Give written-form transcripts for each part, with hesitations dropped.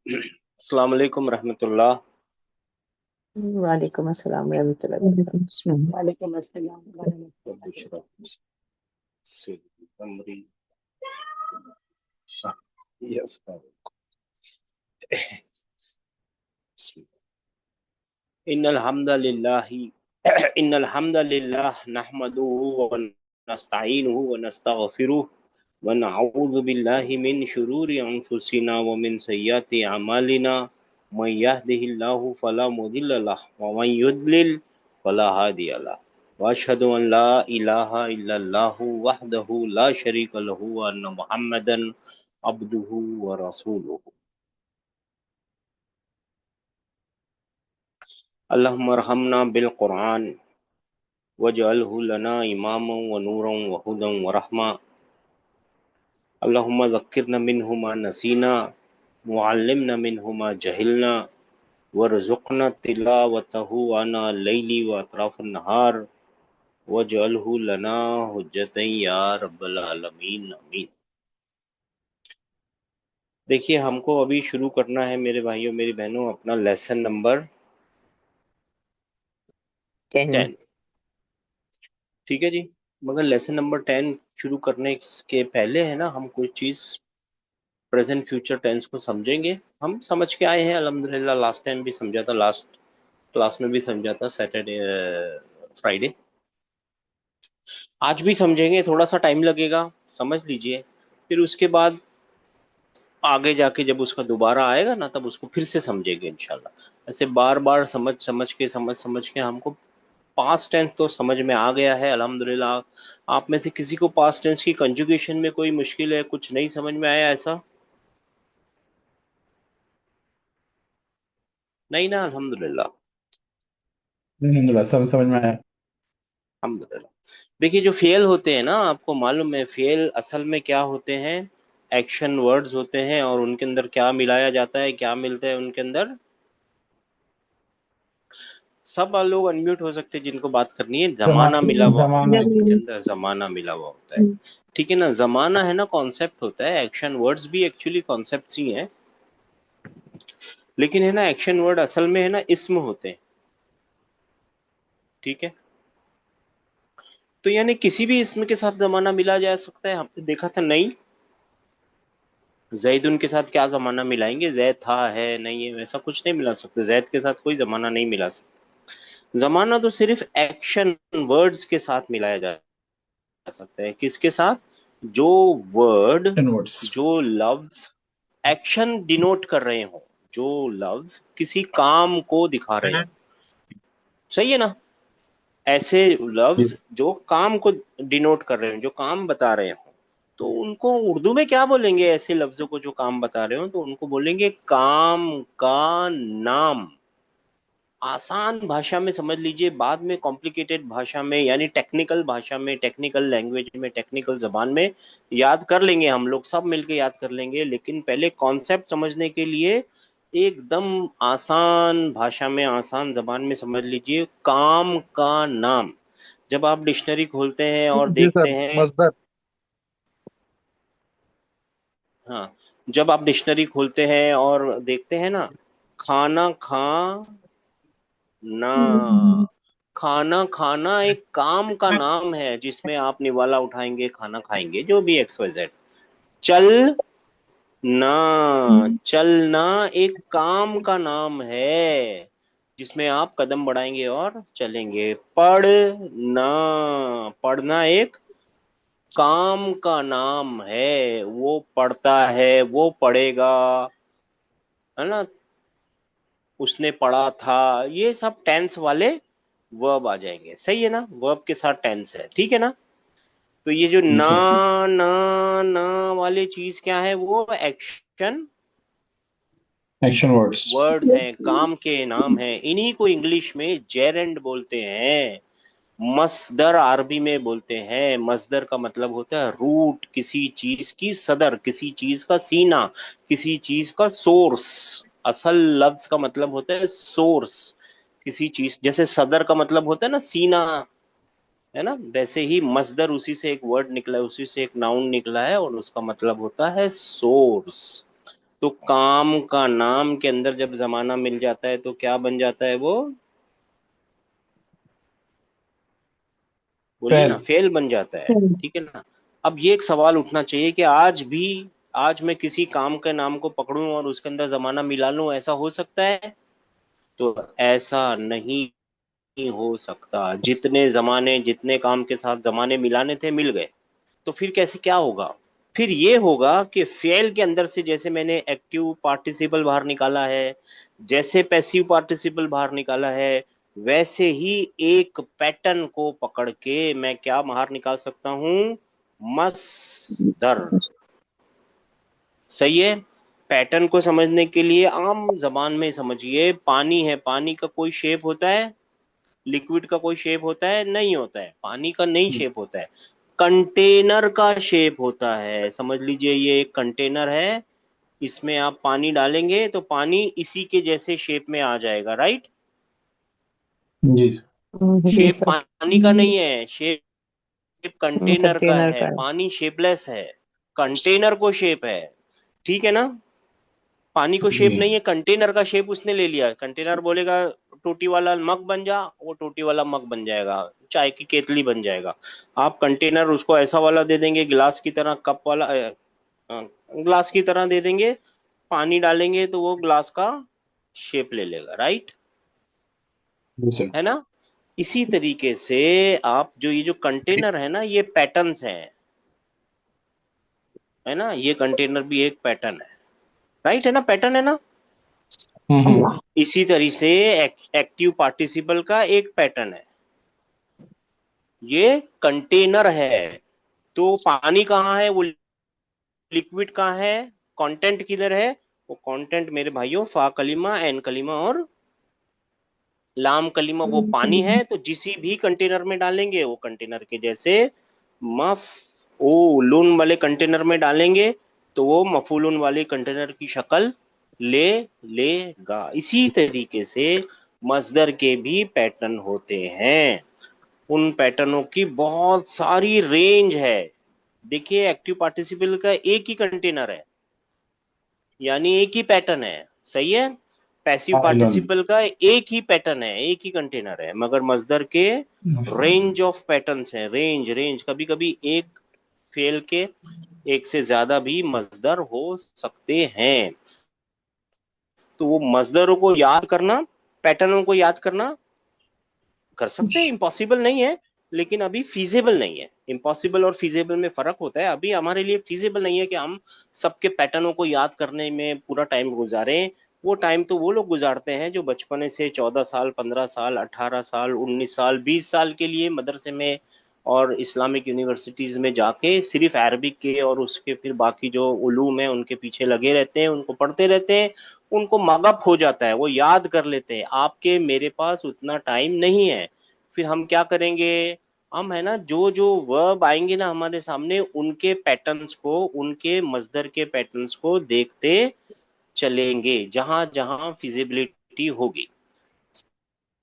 अस्सलाम वालेकुम रहमतुल्लाह। वालेकुम अस्सलाम रहमतुल्लाहि व बरकातहू। वालेकुम अस्सलाम वरहमतुल्लाहि बुशरा से अमरी सा- ये अफ्तार। इन्नल हम्दलिल्लाहि इन्नल हम्दलिल्लाह नहमदुहु व नस्तईनुहु व नस्तगफिरुह व नऊज़ु बिल्लाहि मिन शुरूरि अंफुसिना व मिन सय्यिआति अमालिना मन यहदिहिल्लाहु फला मुदिल्ल लहु व मन युद्लिल फला हादिय लहु व अशहदु अन ला इलाहा इल्लल्लाहु वहदहु ला शरीका लहु व अन्न मुहम्मदन अब्दुहु व रसूलुहु। अल्लाहुम्मा अरहमना बिल कुरान वजअलहु लना इमामन व नूरन व हुदन व रहमा। अल्लाहुम्मा ज़क्किरना मिन्हु मा नसीना वअल्लिमना मिन्हु मा जहिलना वरज़ुक़ना तिलावतहु आना लैली व अतराफ़न नहार वजअलहु लना हुज्जतन या रब्बल आलमीन आमीन। देखिए, हमको अभी शुरू करना है मेरे भाइयों मेरी बहनों अपना लेसन नंबर 10। 10। ठीक है जी। मगर लेसन नंबर 10 शुरू करने के पहले है ना, हम कोई चीज़ प्रेजेंट फ्यूचर टेंस को समझेंगे। हम समझ के आए हैं अल्हम्दुलिल्लाह, लास्ट टाइम भी समझा था, लास्ट क्लास में भी समझा था, सैटरडे फ्राइडे। आज भी समझेंगे, थोड़ा सा टाइम लगेगा, समझ लीजिए। फिर उसके बाद आगे जाके जब उसका दोबारा आएगा ना, तब उसको फिर से समझेंगे इंशाल्लाह। ऐसे बार बार समझ समझ के हमको पास्ट टेंस तो समझ में आ गया है अल्हम्दुलिल्लाह। आप में से किसी को पास्ट टेंस की कंजुगेशन में कोई मुश्किल है, कुछ नहीं समझ में आया ऐसा? नहीं ना, अल्हम्दुलिल्लाह। अल्हम्दुलिल्लाह सब समझ में आया। अल्हम्दुलिल्लाह। देखिए, जो फेल होते हैं ना, आपको मालूम है फेल असल में क्या होते हैं? एक्शन वर्ड्स होते हैं, और उनके अंदर क्या मिलाया जाता है, क्या मिलता है उनके अंदर? सब लोग अनम्यूट हो सकते हैं जिनको बात करनी है। जमाना मिला हुआ होता जमाना। है, इनके अंदर जमाना मिला हुआ होता है। ठीक है ना, जमाना है ना, कॉन्सेप्ट होता है। एक्शन वर्ड्स भी एक्चुअली कॉन्सेप्ट्स ही हैं, लेकिन है ना, एक्शन वर्ड असल में है ना इस्म होते हैं। ठीक है, तो यानी किसी भी इस्म के साथ जमाना मिला जा सकता है। हमने देखा था नहीं, जैद उनके साथ क्या जमाना मिलाएंगे? जैद था, है, नहीं है, वैसा कुछ नहीं मिला सकते। जैद के साथ कोई जमाना नहीं मिला सकता। जमाना तो सिर्फ एक्शन वर्ड्स के साथ मिलाया जा सकता है। किसके साथ? जो वर्ड, इनवर्ड्स। जो लफ्ज एक्शन डिनोट कर रहे हो, जो लफ्ज किसी काम को दिखा रहे हो। सही है ना? ऐसे लफ्ज जो काम को डिनोट कर रहे हो, जो काम बता रहे हो, तो उनको उर्दू में क्या बोलेंगे? ऐसे लफ्जों को जो काम बता रहे हो, तो उनको बोलेंगे काम का नाम। आसान भाषा में समझ लीजिए, बाद में कॉम्प्लिकेटेड भाषा में, यानी टेक्निकल भाषा में, टेक्निकल लैंग्वेज में, टेक्निकल जबान में याद कर लेंगे, हम लोग सब मिलके याद कर लेंगे। लेकिन पहले कॉन्सेप्ट समझने के लिए एकदम आसान भाषा में, आसान जबान में समझ लीजिए, काम का नाम। जब आप डिक्शनरी खोलते हैं और जी देखते सर, हैं, मजदर। हाँ, जब आप डिक्शनरी खोलते हैं और देखते हैं ना, खाना खाना, खाना खाना एक काम का नाम है, जिसमें आप निवाला उठाएंगे, खाना खाएंगे, जो भी एक्स वाई जेड। चल ना, चलना एक काम का नाम है, जिसमें आप कदम बढ़ाएंगे और चलेंगे। पढ़ना, पढ़ना एक काम का नाम है, वो पढ़ता है, वो पढ़ेगा, है ना, उसने पढ़ा था। ये सब टेंस वाले वर्ब आ जाएंगे। सही है ना? वर्ब के साथ टेंस है, ठीक है ना? तो ये जो ना जी। ना ना वाली चीज क्या है? वो एक्शन एक्शन वर्ड्स। वर्ड्स हैं, काम के नाम हैं। इन्हीं को इंग्लिश में जेरेंड बोलते हैं। मस्दर अरबी में बोलते हैं। मस्दर का मतलब होता है रूट, किसी चीज की सदर, किसी चीज का सीना, किसी चीज का सोर्स। असल लफ्ज का मतलब होता है सोर्स। किसी चीज, जैसे सदर का मतलब होता है ना सीना, है ना, वैसे ही मस्दर, उसी से एक वर्ड निकला है, उसी से एक नाउन निकला है, और उसका मतलब होता है सोर्स। तो काम का नाम के अंदर जब जमाना मिल जाता है तो क्या बन जाता है वो, बोलिए ना, फेल। फेल बन जाता है। ठीक है ना। अब ये एक सवाल उठना चाहिए कि आज मैं किसी काम के नाम को पकड़ूं और उसके अंदर जमाना मिला लूं, ऐसा हो सकता है? तो ऐसा नहीं हो सकता। जितने जमाने, जितने काम के साथ जमाने मिलाने थे मिल गए। तो फिर कैसे क्या होगा? फिर ये होगा कि फेल के अंदर से जैसे मैंने एक्टिव पार्टिसिपल बाहर निकाला है, जैसे पैसिव पार्टिसिपल बाहर निकाला है, वैसे ही एक पैटर्न को पकड़ के मैं क्या बाहर निकाल सकता हूं? मस्दर। सही है। पैटर्न को समझने के लिए आम जबान में समझिए, पानी है, पानी का कोई शेप होता है? लिक्विड का कोई शेप होता है? नहीं होता है। पानी का नहीं शेप होता है, कंटेनर का शेप होता है। समझ लीजिए ये एक कंटेनर है, इसमें आप पानी डालेंगे तो पानी इसी के जैसे शेप में आ जाएगा, राइट? जी। जी शेप सर। पानी का नहीं है, शेप कंटेनर का कंटेनर है। का है। पानी शेपलेस है, कंटेनर को शेप है। ठीक है ना। पानी को शेप जी। नहीं है, कंटेनर का शेप उसने ले लिया। कंटेनर बोलेगा टोटी वाला मग बन जा, वो टोटी वाला मग बन जाएगा, चाय की केतली बन जाएगा। आप कंटेनर उसको ऐसा वाला दे देंगे, गिलास की तरह, कप वाला, ग्लास की तरह दे देंगे, पानी डालेंगे तो वो ग्लास का शेप ले लेगा, राइट? जी सर। है ना। इसी तरीके से आप जो ये जो कंटेनर है ना, ये पैटर्न्स हैं, है ना। ये कंटेनर भी एक पैटर्न है, राइट, है ना, पैटर्न है ना। हम्म। इसी तरह से एक्टिव पार्टिसिपल का एक पैटर्न है, ये कंटेनर है। तो पानी कहाँ है, वो लिक्विड कहाँ है, कंटेंट किधर है? वो कंटेंट मेरे भाइयों फा कलीमा, एन कलीमा और लाम कलीमा, वो पानी है। तो जिसी भी कंटेनर में डालेंगे वो कंटेनर के जैसे मफ ओ लून वाले कंटेनर में डालेंगे तो वो मफूलून वाले कंटेनर की शक्ल ले लेगा। इसी तरीके से मजदर के भी पैटर्न होते हैं। उन पैटर्नों की बहुत सारी रेंज है। देखिए एक्टिव पार्टिसिपल का एक ही कंटेनर है, यानी एक ही पैटर्न है। सही है। Passive island. पार्टिसिपल का एक ही पैटर्न है, एक ही कंटेनर है, मगर मजदर के रेंज ऑफ पैटर्न्स हैं। रेंज रेंज, कभी कभी एक फेल के एक से ज्यादा भी मजदर हो सकते हैं। तो वो मजदरों को याद करना, पैटर्नों को याद करना कर सकते हैं, इम्पॉसिबल नहीं है, लेकिन अभी फीजेबल नहीं है। इम्पॉसिबल और फीजेबल में फर्क होता है। अभी हमारे लिए फीजेबल नहीं है कि हम सबके पैटर्नों को याद करने में पूरा टाइम गुजारें। वो टाइम तो वो लोग गुजारते हैं जो बचपन से 14 साल, 15 साल, 18 साल, 19 साल, 20 साल के लिए मदरसे में और इस्लामिक यूनिवर्सिटीज में जाके सिर्फ अरबिक के और उसके फिर बाकी जो उलूम है उनके पीछे लगे रहते हैं, उनको पढ़ते रहते हैं। उनको मगअप हो जाता है, वो याद कर लेते हैं। आपके मेरे पास उतना टाइम नहीं है। फिर हम क्या करेंगे? हम, है ना, जो जो वर्ब आएंगे ना हमारे सामने, उनके पैटर्न्स को, उनके मजदर के पैटर्न्स को देखते चलेंगे जहां जहां फिजिबिलिटी होगी।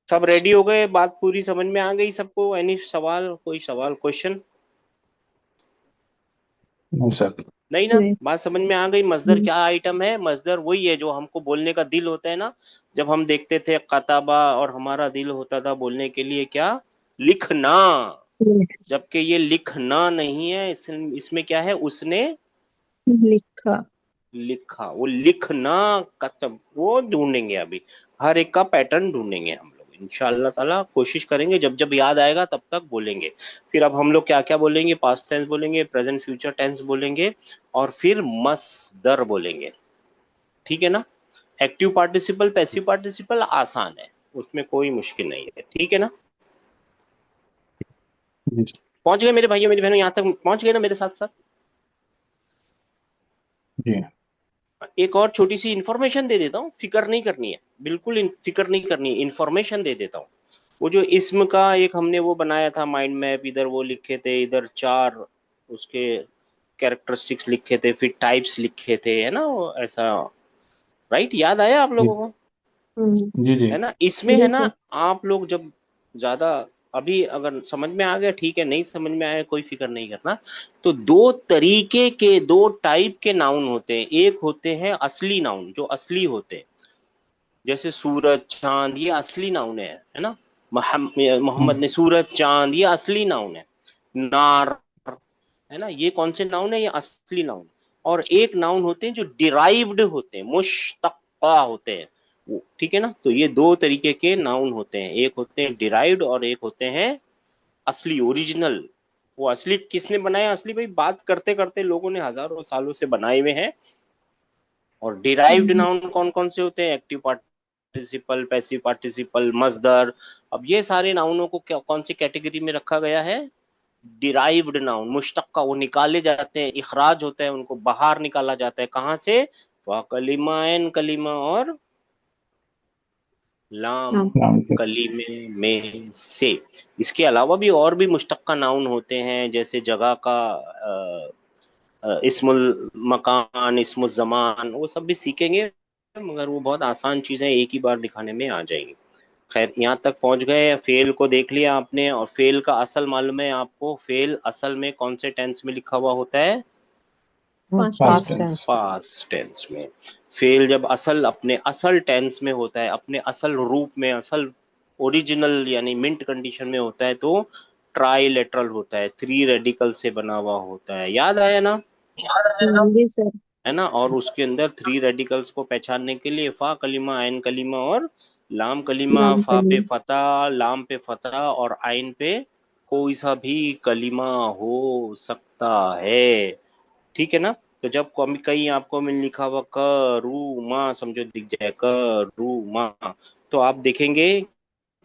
सब रेडी हो गए? बात पूरी समझ में आ गई सबको? एनी सवाल, कोई सवाल, क्वेश्चन? नहीं सर। नहीं ना, बात समझ में आ गई। मजदर क्या आइटम है? मजदर वही है जो हमको बोलने का दिल होता है ना। जब हम देखते थे कताबा और हमारा दिल होता था बोलने के लिए क्या? लिखना। जबकि ये लिखना नहीं है, इसमें क्या है? उसने लिखा। लिखा। वो लिखना कतब वो ढूंढेंगे अभी। हर एक का पैटर्न ढूंढेंगे हम लोग, इंशाल्लाह ताला कोशिश करेंगे। जब जब याद आएगा तब तक बोलेंगे। फिर अब हम लोग क्या क्या बोलेंगे? पास्ट टेंस बोलेंगे, प्रेजेंट फ्यूचर टेंस बोलेंगे, और फिर मसदर बोलेंगे। ठीक है ना। एक्टिव पार्टिसिपल, पैसिव पार्टिसिपल आसान है, उसमें कोई मुश्किल नहीं है। ठीक है ना। जी। पहुंच गए मेरे भाइयों मेरी बहनों, यहाँ तक पहुंच गए ना मेरे साथ साथ? जी। एक और छोटी सी इंफॉर्मेशन दे देता हूँ, फिक्र नहीं करनी है, बिल्कुल फिक्र नहीं करनी है, इंफॉर्मेशन दे देता हूँ। वो जो इसम का एक हमने वो बनाया था माइंड मैप, इधर वो लिखे थे, इधर 4 उसके कैरेक्टरिस्टिक्स लिखे थे, फिर टाइप्स लिखे थे, है ना, वो ऐसा, राइट? याद आया आप जी। लोगों को? जी। जी। है ना। इसमें, है ना, आप लोग जब ज्यादा अभी अगर समझ में आ गया ठीक है, नहीं समझ में आया कोई फिक्र नहीं करना। तो दो तरीके के, दो टाइप के नाउन होते हैं। एक होते हैं असली नाउन, जो असली होते हैं, जैसे सूरज चांद, ये असली नाउन है ना। मोहम्मद हम्म ने सूरज चांद, ये असली नाउन है। नार, है ना, ये कौन से नाउन है, ये असली नाउन। और एक नाउन होते हैं जो डिराइव्ड होते हैं, मुश्तक्का होते हैं ठीक है ना। तो ये दो तरीके के नाउन होते हैं, एक होते हैं डिराइव्ड और एक होते हैं असली, ओरिजिनल। वो असली किसने बनाया, असली भाई बात करते करते लोगों ने हजारों सालों से बनाए हुए हैं। और डिराइव्ड नाउन कौन कौन से होते हैं, एक्टिव पार्टिसिपल, पैसिव पार्टिसिपल, मजदर। अब ये सारे नाउनों को कौन सी कैटेगरी में रखा गया है, डिराइव्ड नाउन, मुश्तक्का। वो निकाले जाते हैं, इखराज होता है, उनको बाहर निकाला जाता है, कहाँ से, वह कलिमा, एन कलिमा और लाम हाँ। नाम के। कलीमे में से। इसके अलावा भी और भी मुश्तक्का नाउन होते हैं, जैसे जगह का इस्मुल मकान, इस्मुल जमान, वो सब भी सीखेंगे। मगर वो बहुत आसान चीजें एक ही बार दिखाने में आ जाएंगी। खैर, यहाँ तक पहुंच गए, फेल को देख लिया आपने। और फेल का असल मालूम है आपको, फेल असल में कौन से टेंस में लिखा हुआ होता है, पांच past tense. Tense. Past tense में। फेल जब असल, अपने असल टेंस में होता है, अपने असल रूप में, असल ओरिजिनल यानी मिंट कंडीशन में होता है, तो ट्राइलेटरल होता है, थ्री रेडिकल से बना हुआ होता है। याद आया ना, जी सर। है ना। और उसके अंदर थ्री रेडिकल्स को पहचानने के लिए फा कलीमा, आइन कलीमा और लाम कलीमा। नाम फा पे कलीम। फता, लाम पे फता और आइन पे कोई सा भी कलीमा हो सकता है, ठीक है ना। तो जब कहीं आपको में लिखा हुआ रू मा समझो दिख जाए, रू मा, तो आप देखेंगे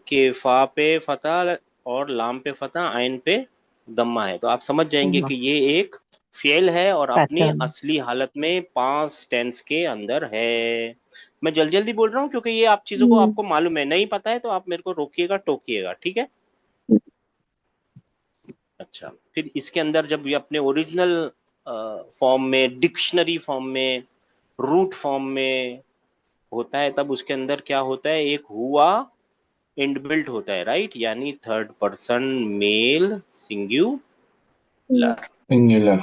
कि फा पे फता और लाम पे फता, आइन पे दम्मा है, तो आप समझ जाएंगे कि ये एक फेल है और अपनी पैटर्न। असली हालत में पास्ट टेंस के अंदर है। मैं जल्दी जल्दी बोल रहा हूँ क्योंकि ये आप चीजों को आपको मालूम है, नहीं पता है तो आप मेरे को रोकिएगा, टोकिएगा, ठीक है। अच्छा, फिर इसके अंदर जब ये अपने ओरिजिनल फॉर्म में, डिक्शनरी फॉर्म में, रूट फॉर्म में होता है, तब उसके अंदर क्या होता है, एक हुआ इनबिल्ट होता है, राइट, यानी third person male singular, singular.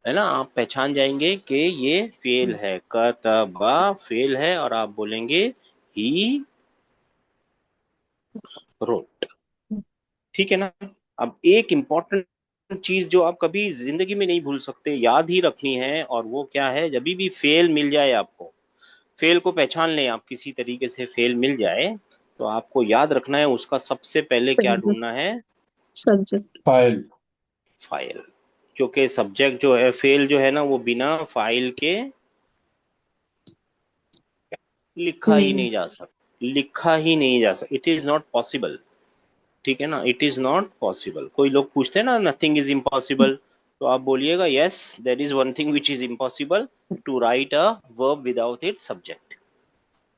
है ना। आप पहचान जाएंगे कि ये फेल है, कतबा फेल है, और आप बोलेंगे ही रोट, ठीक है ना। अब एक इंपॉर्टेंट चीज जो आप कभी जिंदगी में नहीं भूल सकते, याद ही रखनी है, और वो क्या है, जब भी फेल मिल जाए आपको, फेल को पहचान लें आप, किसी तरीके से फेल मिल जाए, तो आपको याद रखना है उसका सबसे पहले क्या सब्जेक्ट। ढूंढना है, सब्जेक्ट। फाइल। फाइल। क्योंकि सब्जेक्ट जो है, फेल जो है ना, वो बिना फाइल के लिखा ही नहीं। नहीं जा सकता, लिखा ही नहीं जा सकता, इट इज नॉट पॉसिबल, ठीक है ना, इट इज नॉट पॉसिबल। कोई लोग पूछते हैं ना, नथिंग इज इम्पॉसिबल, तो आप बोलिएगा yes, there is one thing which is impossible, to write a verb without it subject,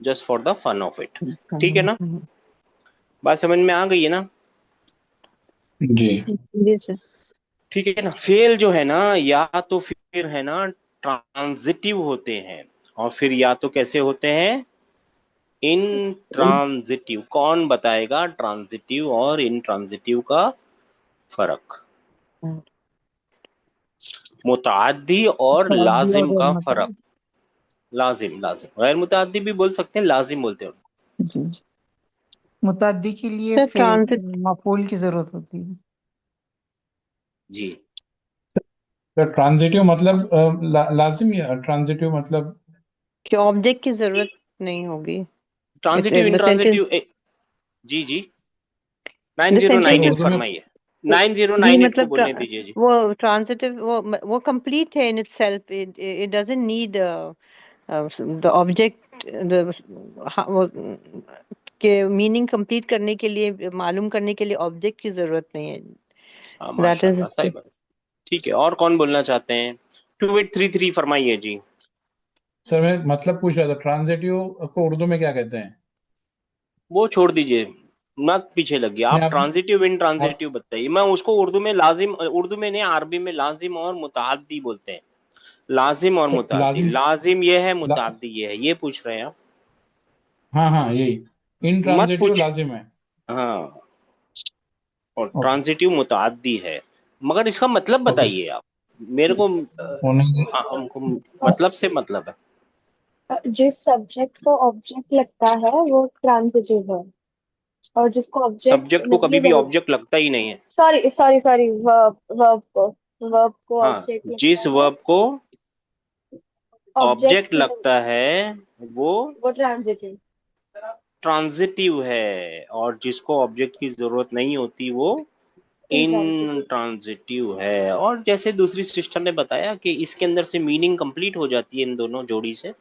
just for the fun of it, ठीक है ना। बात समझ में आ गई है ना। जी। जी सर। ठीक है ना। फेल जो है ना, या तो फिर है ना ट्रांजिटिव होते हैं, और फिर या तो कैसे होते हैं, इन ट्रांजिटिव। कौन बताएगा ट्रांजिटिव और इन ट्रांजिटिव का फर्क, मुतअद्दी और मुतअद्दी और लाजिम गैर का फर्क। मुतअद्दी। लाजिम, लाजिम, गैर मुतअद्दी भी बोल सकते हैं, लाजिम बोलते हैं। जी। मुतअद्दी के लिए सर फेल ट्रांजिट। मफूल की जरूरत होती है। जी, तो ट्रांजिटिव मतलब लाजिम, या ट्रांजिटिव मतलब। कि ऑब्जेक्ट की जरूरत नहीं होगी। It transitive, in the sentence. Transitive, जी जी, द सेंटेंस 'सर' 9098 उर्दू में। फरमाइए, नाइन जीरो जी नाइन एट को मतलब बोलने दीजिए जी। वो ट्रांजिटिव, वो कंप्लीट है in itself. It doesn't need the object. The वो के मीनिंग कंप्लीट करने के लिए, मालूम करने के लिए ऑब्जेक्ट की जरूरत नहीं है। हाँ दैट माशाल्लाह, सही इज। बात, ठीक है। और कौन बोलना चाहते हैं, 2833 फरमाइए जी। सर मैं मतलब पूछ रहा था, ट्रांजिटिव को उर्दू में क्या कहते हैं? वो छोड़ दीजिए, मत पीछे लगिए, नहीं आप आप ट्रांजिटिव इन आप ट्रांजिटिव बताइए। मैं उसको उर्दू में लाजिम, उर्दू में नहीं, अरबी में लाजिम और मुतअद्दी बोलते हैं। लाजिम और तो मुतअद्दी, लाजिम। लाजिम ये है, ला, मुतअद्दी ये है, ये पूछ रहे हैं आप। हाँ हाँ, यही। मत इनट्रांजिटिव पूछ, लाजिम है। हाँ, और ओके ट्रांजिटिव मुतअद्दी है। मगर इसका मतलब ओके बताइए आप मेरे को। होने दे। हमको मतलब से मतलब है। जिस सब्जेक्ट को ऑब्जेक्ट लगता है वो ट्रांजिटिव है, और जिसको ऑब्जेक्ट सब्जेक्ट को कभी मतलब भी ये ऑब्जेक्ट लगता ही नहीं है। सॉरी सॉरी सॉरी वर्ब को हाँ, ऑब्जेक्ट लगता जिस है, वर्ब को ऑब्जेक्ट ऑब्जेक्ट लगता है वो वो ट्रांजिटिव। ट्रांजिटिव है, और जिसको ऑब्जेक्ट की जरूरत नहीं होती वो इंट्रांजिटिव। इंट्रांजिटिव है। और जैसे दूसरी सिस्टर ने बताया कि इसके अंदर से मीनिंग कंप्लीट हो जाती है इन दोनों जोड़ी से।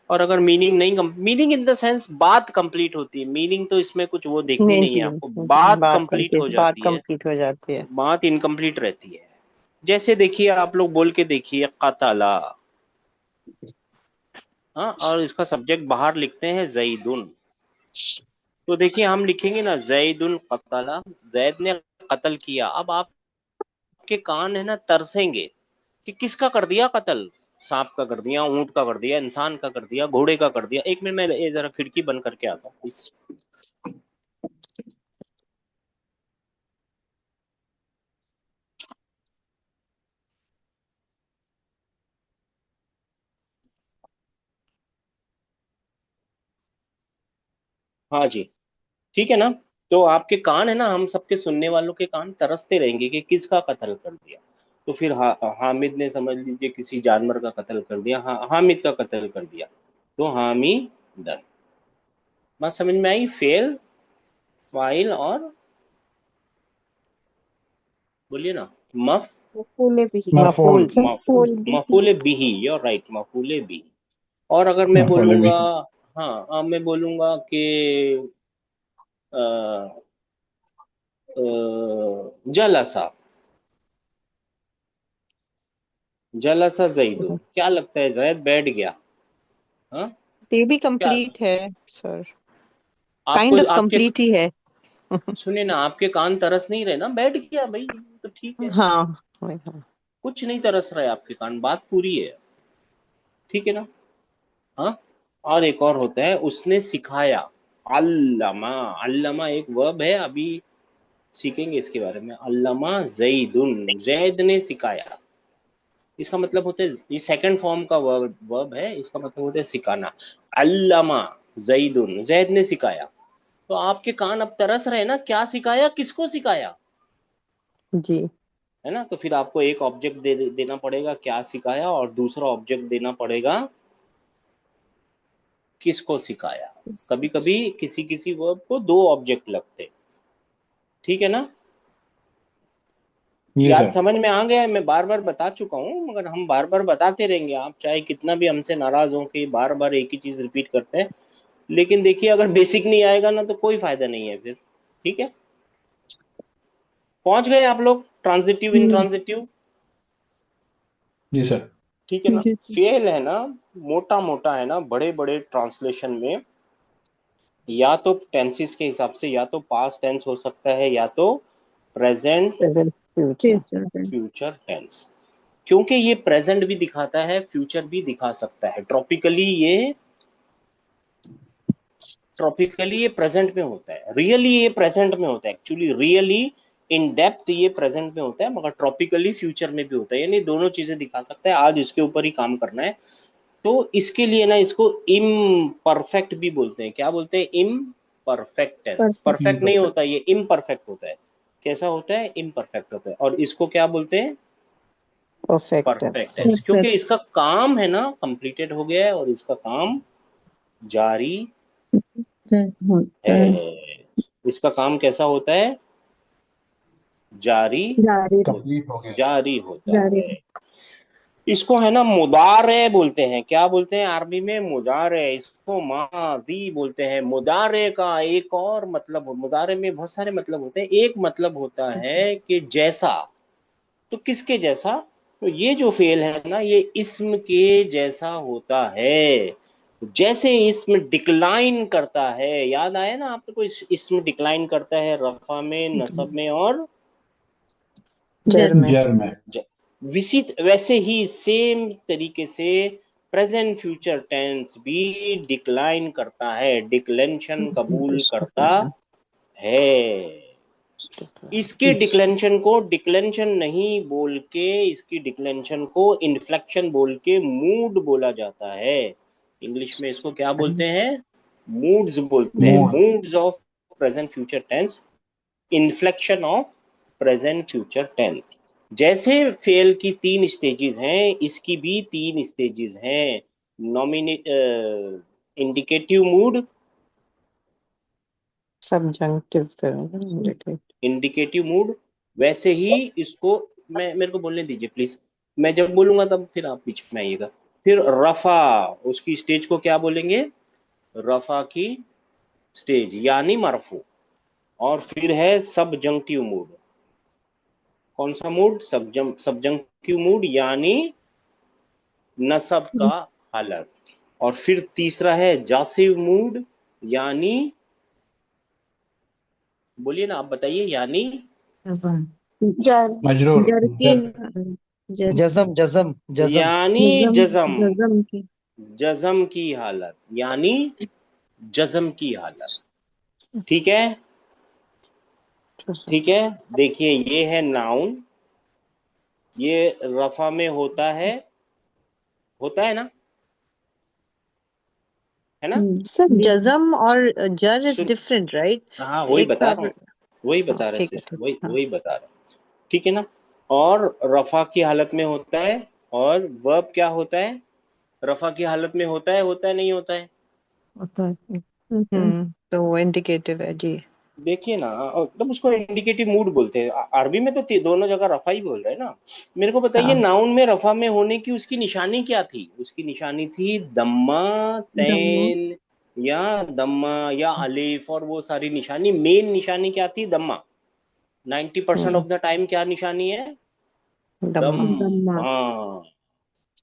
और अगर मीनिंग नहीं, मीनिंग इन द सेंस बात कंप्लीट होती है। मीनिंग तो इसमें कुछ वो देखनी नहीं नहीं है जी, आपको, बात कंप्लीट हो बात जाती है, कंप्लीट हो जाती है। बात इनकम्प्लीट रहती है। जैसे देखिए आप लोग बोल के देखिए कतला, हाँ, और इसका सब्जेक्ट बाहर लिखते हैं जैदुन। तो देखिए हम लिखेंगे ना जैदुन कतला, जैद ने कत्ल किया। अब आपके कान है ना तरसेंगे कि किसका कर दिया कत्ल। सांप का कर दिया, ऊंट का कर दिया, इंसान का कर दिया, घोड़े का कर दिया। एक मिनट में ये जरा खिड़की बंद करके आता हूँ इस। हाँ जी, ठीक है ना। तो आपके कान है ना, हम सबके सुनने वालों के कान तरसते रहेंगे कि किसका कत्ल कर दिया। तो फिर हामिद ने समझ लीजिए किसी जानवर का कत्ल कर दिया, हामिद का कत्ल कर दिया, तो हामिदन। बात समझ में आई? फेल, फाइल और बोलिए ना मफ मफूले भी। मफूल मफूल मफूल बिही, योर राइट, मफूल बिही। और अगर मैं मफूल भी। बोलूंगा, हाँ, अब मैं बोलूंगा कि अ, जलसा, जलसा जैदुन, क्या लगता है जैद बैठ गया? हाँ, ये भी क्या कंप्लीट है सर, आपको काइंड ऑफ आपके, कंप्लीट ही है। सुनिए ना, आपके कान तरस नहीं रहे ना, बैठ गया भाई, तो ठीक है। हाँ हाँ। कुछ नहीं तरस रहा है आपके कान, बात पूरी है, ठीक है ना। हाँ, और एक और होता है उसने सिखाया, अल्लमा। अल्लमा एक वर्ब है, अभी सीखेंगे इसके बारे में। अल्लमा जैदुन, जैद ने सिखाया। इसका मतलब होता है, ये सेकंड फॉर्म का वर्ब वर्ब है, इसका मतलब होता है सिखाना। अल्लमा जैदुन, जैद ने सिखाया। तो आपके कान अब तरस रहे हैं ना, क्या सिखाया, किसको सिखाया, जी है ना। तो फिर आपको एक ऑब्जेक्ट देना पड़ेगा, क्या सिखाया, और दूसरा ऑब्जेक्ट देना पड़ेगा, किसको सिखाया। कभी कभी किसी किसी वर्ब को दो ऑब्जेक्ट लगते, ठीक है ना। जी याद सर। समझ में आ गया है? मैं बार बार बता चुका हूँ, मगर हम बार बार बताते रहेंगे, आप चाहे कितना भी हमसे नाराज हो कि बार बार एक ही चीज रिपीट करते हैं। लेकिन देखिए अगर बेसिक नहीं आएगा ना तो कोई फायदा नहीं है फिर, ठीक है। पहुंच गए आप लोग ट्रांजिटिव इंट्रांजिटिव, जी सर। ठीक है ना। फेल है ना, मोटा मोटा है ना, बड़े बड़े ट्रांसलेशन में या तो टेंसेस के हिसाब से या तो पास्ट टेंस हो सकता है या तो present present future. Future tense. क्योंकि ये प्रेजेंट भी दिखाता है, फ्यूचर भी दिखा सकता है। ट्रॉपिकली ये प्रेजेंट में होता है, रियली ये प्रेजेंट में होता है, एक्चुअली रियली इन डेप्थ ये प्रेजेंट में होता है, मगर ट्रॉपिकली फ्यूचर में भी होता है, यानी दोनों चीजें दिखा सकता है। आज इसके ऊपर ही काम करना है। तो इसके लिए ना इसको इम्परफेक्ट भी बोलते हैं। क्या बोलते हैं? Imperfect tense. परफेक्ट नहीं इम्परफेक्ट। होता, ये इम्परफेक्ट होता है। कैसा होता है? इम्परफेक्ट होता है। और इसको क्या बोलते हैं? परफेक्ट परफेक्ट टेंस, क्योंकि इसका काम है ना कंप्लीटेड हो गया है और इसका काम जारी है। इसका काम कैसा होता है? जारी कंप्लीट हो गया। जारी होता है। इसको है ना मुदारे बोलते हैं। क्या बोलते हैं अरबी में? मुदारे। इसको मादी बोलते हैं। मुदारे का एक और मतलब, मुदारे में बहुत सारे मतलब होते हैं। एक मतलब होता है कि जैसा। तो किसके जैसा? तो ये जो फेल है ना, ये इस्म के जैसा होता है। जैसे इसम डिक्लाइन करता है, याद आया ना आपको? इसम डिक्लाइन करता है रफा में, नसब में और जर में। जर में। वैसे ही सेम तरीके से प्रेजेंट फ्यूचर टेंस भी डिक्लाइन करता है, डिक्लेंशन कबूल करता है। इसके डिक्लेंशन नहीं बोल के, इसकी डिक्लेंशन को इन्फ्लेक्शन बोल के मूड बोला जाता है। इंग्लिश में इसको क्या बोलते हैं? मूड्स बोलते हैं। Mood moods of present future tense, inflection of present future tense. जैसे फेल की 3 स्टेजेस हैं, इसकी भी 3 स्टेजेस हैं। Nominate, indicative mood, subjunctive indicative mood. वैसे ही इसको, मेरे को बोलने दीजिए प्लीज, मैं जब बोलूंगा तब फिर आप बीच में आइएगा। फिर रफा, उसकी स्टेज को क्या बोलेंगे? रफा की स्टेज यानी मरफू। और फिर है सबजंक्टिव मूड। कौन सा मूड? सबजंक्टिव मूड यानी नसब का हालत। और फिर तीसरा है जासिव मूड, यानी, बोलिए ना आप, बताइए, यानी जर मजरूर जर की जर जज़म जज़म जज़म यानी जज़म, जज़म की जज़म की हालत, यानी जज़म की हालत। ठीक है, ठीक है। देखिए, ये है नाउन, ये रफा में होता है ना, है ना? सर जी जज़म और जर इज सुन, डिफरेंट राइट? हाँ वही एक बता रहा बार हूँ, वही बता रहे ठीक थे, है ठीक वही हाँ वही बता रहा हूँ। ठीक है ना? और रफा की हालत में होता है, और वर्ब क्या होता है? रफा की हालत में होता है नहीं होता है? होता है। तो वो इंडिकेटिव है जी। देखिए ना, मतलब उसको इंडिकेटिव मूड बोलते हैं। अरबी में तो दोनों जगह रफा ही बोल रहे हैं ना। मेरे को बताइए, हाँ नाउन में रफा में होने की उसकी निशानी क्या थी? उसकी निशानी थी दम्मा, दम्मा तैन, या दम्मा या अलिफ, और वो सारी निशानी। मेन निशानी क्या थी? दम्मा। 90% ऑफ द टाइम क्या निशानी है? दम। दम्मा दम्मा हाँ,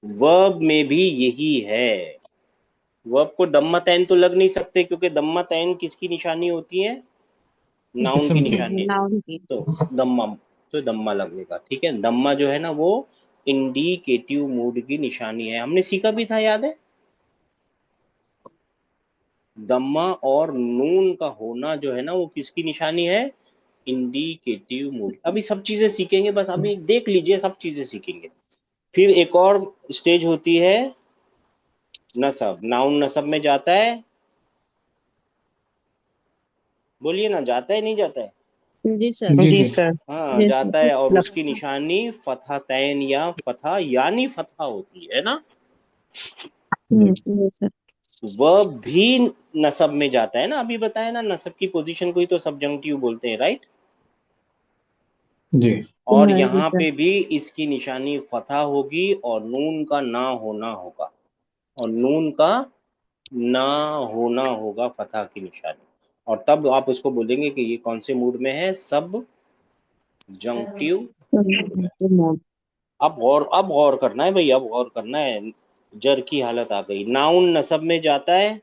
वर्ब में भी यही है। वर्ब को दम्मा तैन तो लग नहीं सकते, क्योंकि दम्मा तैन किसकी निशानी होती है? नाउन की जिस्म की निशानी। नाउन की तो दम्मा, तो दम्मा लगेगा। ठीक है, दम्मा जो है ना, वो इंडिकेटिव मूड की निशानी है। हमने सीखा भी था, याद है? दम्मा और नून का होना जो है ना, वो किसकी निशानी है? Indicative mood. अभी सब चीजें सीखेंगे, बस अभी देख लीजिए, सब चीजें सीखेंगे। फिर एक और स्टेज होती है नसब। नाउन नसब में जाता है, बोलिए ना, जाता है नहीं जाता है? जी सर जी जी जी सर हाँ, जी जाता सर है। और लग उसकी निशानी फतह तैन या फतह यानी फतह होती है ना। जी जी सर वर्ब भी नसब में जाता है ना, अभी बताया ना, नसब की पोजीशन को ही तो सबजंक्टिव बोलते हैं, राइट? जी और हाँ जी यहाँ सर पे भी इसकी निशानी फतह होगी, और नून का ना होना होगा, और नून का ना होना होगा फतह की निशानी। और तब आप उसको बोलेंगे कि ये कौन से मूड में है? सब जंक्टिव मूड में। मोड अब गौर करना है भाई, अब गौर करना है। जर की हालत आ गई। नाउन नसब में जाता है,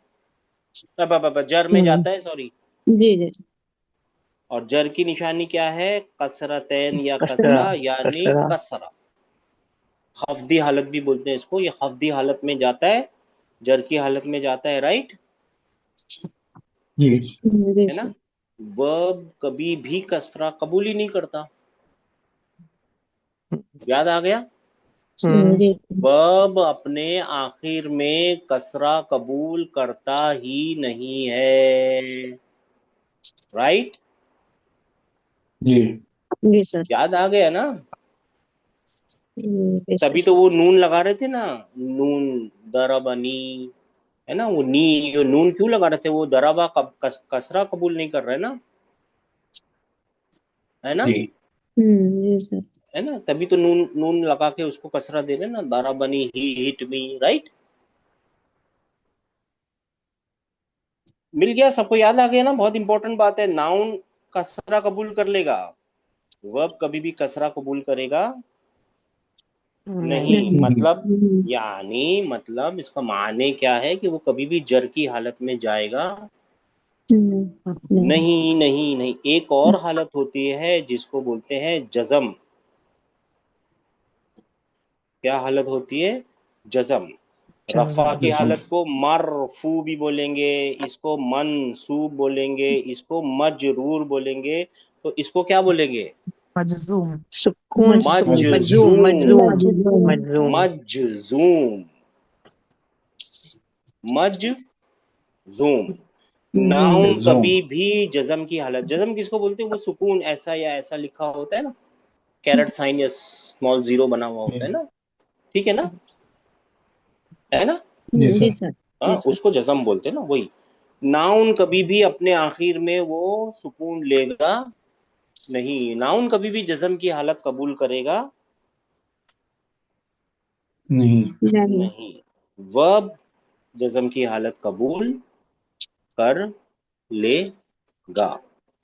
जर में जाता है, सॉरी। जी जी और जर की निशानी क्या है? कसरतैन या कसरा कसरा, यानी कसरा कसरा। हफ्दी हालत भी बोलते हैं इसको। ये हफ्दी हालत में जाता है, जर की हालत में जाता है, राइट? जी जी है ना? सर वर्ब कभी भी कसरा कबूल ही नहीं करता। याद आ गया? जी वर्ब अपने आखिर में कसरा कबूल करता ही नहीं है, राइट? जी जी सर याद आ गया ना? जी तभी सर तो वो नून लगा रहे थे ना, नून दरबनी, है ना? वो नून क्यों लगा रहे थे? वो दराबा कसरा कबूल नहीं कर रहे ना, है ना? जी जी सर है ना? तभी तो नून नून लगा के उसको कसरा दे रहे ना, दराबनी, ही हिट मी, राइट? मिल गया सबको? याद आ गया ना? बहुत इंपॉर्टेंट बात है। नाउन कसरा कबूल कर लेगा, वर्ब कभी भी कसरा कबूल करेगा नहीं। नहीं मतलब, यानी मतलब इसका माने क्या है कि वो कभी भी जर की हालत में जाएगा नहीं नहीं, नहीं, नहीं। एक और हालत होती है जिसको बोलते हैं जज़म। क्या हालत होती है? जज़म, रफा की जज़म। हालत को मरफू भी बोलेंगे, इसको मनसूब बोलेंगे, इसको मजरूर बोलेंगे, तो इसको क्या बोलेंगे? मजजूम। सुकून मजज़ूम। मजजूम मजलूम मजजूम। मजलूम मजजूम। मजजूम। नाउन जज़ूम। कभी भी जज़म की हालत, जज़म किसको बोलते हैं? वो सुकून ऐसा या ऐसा लिखा होता है ना, कैरेट साइन या स्मॉल जीरो बना हुआ होता है ना, ठीक है ना, है ना? जी जी सर। सर। हाँ, जी सर। उसको जज़म बोलते हैं ना, वही। नाउन कभी भी अपने आखिर में वो सुकून लेगा नहीं, नाउन कभी भी जज़म की हालत कबूल करेगा नहीं। नहीं। नहीं। वर्ब जज़म की हालत कबूल कर लेगा,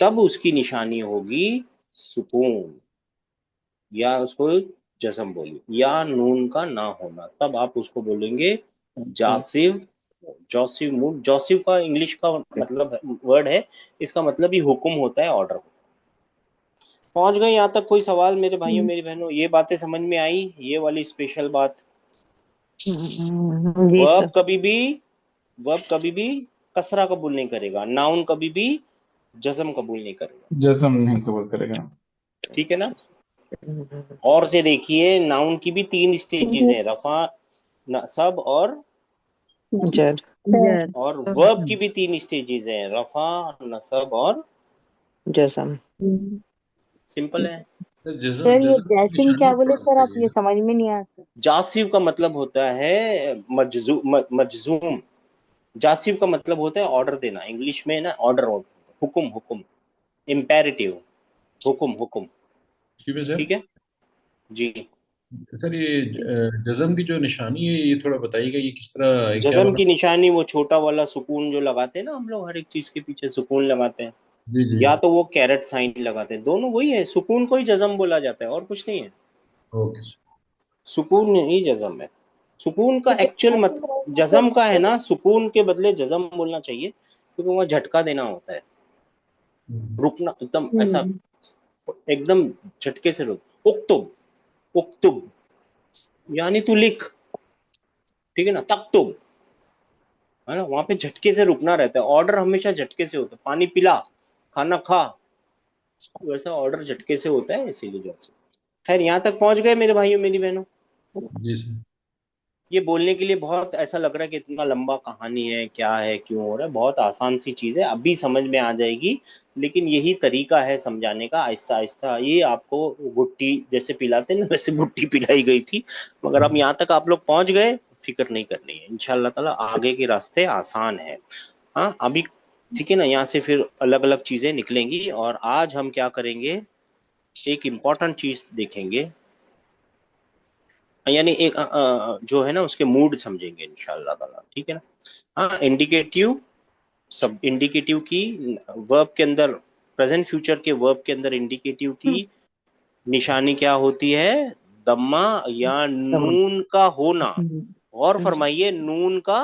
तब उसकी निशानी होगी सुकून, या उसको जज़म बोलिए, या नून का ना होना, तब आप उसको बोलेंगे जासिव। जोसिव मूड, जोसिव का इंग्लिश का मतलब वर्ड है, इसका मतलब ही हुक्म होता है, ऑर्डर। पहुंच गए यहाँ तक? कोई सवाल मेरे भाइयों मेरी बहनों? ये बातें समझ में आई, ये वाली स्पेशल बात? जी वर्ब सर। कभी भी वर्ब कभी भी कसरा कबूल नहीं करेगा, नाउन कभी भी जज़म कबूल नहीं करेगा, जज़म नहीं कबूल करेगा। ठीक है ना? और से देखिए, नाउन की भी 3 स्टेजेस हैं, रफा, नसब जर जर। और वर्ब की भी 3 स्टेजेस हैं, रफा, नसब और जज़म। सिंपल है। सर जज़म सर ये जज़म की जैसिम निशानी क्या बोले थोड़ा सर आप? ये बताइए। समझ में नहीं आया सर। जासिब का मतलब होता है मजजूम। जासिब का मतलब होता है ऑर्डर देना, इंग्लिश में ना, ऑर्डर, हुक्म, हुक्म, इम्पेरेटिव, हुक्म, हुक्म, ठीक है सर। ठीक है जी। सर ये जज़म की जो निशानी है ये थोड़ा बताइएगा, ये किस तरह, ये क्या जज़म बना? की निशानी वो छोटा वाला सुकून जो लगाते हैं ना हम लोग, हर एक चीज के पीछे सुकून लगाते हैं, जी जी। या तो वो कैरेट साइन लगाते हैं, दोनों वही है, सुकून को ही जज़म बोला जाता है और कुछ नहीं है। Okay sir. सुकून ही जज़म है। सुकून का तो एक्चुअल जैसिम मत, रहेगा जज़म का है तो ना, सुकून के बदले जज़म बोलना चाहिए, क्योंकि वहाँ झटका देना होता है, रुकना, एकदम ऐसा, एकदम झटके से रुक। उक्तुब, उक्तुब यानी तू लिख, ठीक है ना, तक्तुब, है ना, वहां पे झटके से रुकना रहता है, ऑर्डर हमेशा झटके से होता है, पानी पिला, खाना खा, वैसा ऑर्डर झटके से होता है, इसीलिए जैसे। खैर, यहाँ तक पहुंच गए मेरे भाइयों मेरी बहनों? जी सर। ये बोलने के लिए बहुत ऐसा लग रहा है कि इतना लंबा कहानी है, क्या है, क्यों हो रहा है, बहुत आसान सी चीज है, अभी समझ में आ जाएगी, लेकिन यही तरीका है समझाने का, आहिस्ता आहिस्ता। ये आपको गुट्टी जैसे पिलाते हैं ना, वैसे गुट्टी पिलाई गई थी, मगर अब यहाँ तक आप लोग पहुंच गए, फिक्र नहीं करनी है, इंशाल्लाह ताला आगे के रास्ते आसान है। हाँ, अभी ठीक है ना, यहाँ से फिर अलग अलग चीजें निकलेंगी, और आज हम क्या करेंगे, एक इम्पॉर्टेंट चीज देखेंगे, यानी एक जो है ना, उसके मूड समझेंगे इंशाल्लाह ताला, ठीक है ना? हाँ, इंडिकेटिव, सब इंडिकेटिव की वर्ब के अंदर, प्रेजेंट फ्यूचर के वर्ब के अंदर इंडिकेटिव की निशानी क्या होती है? दम्मा या नून का होना। और फरमाइए, नून का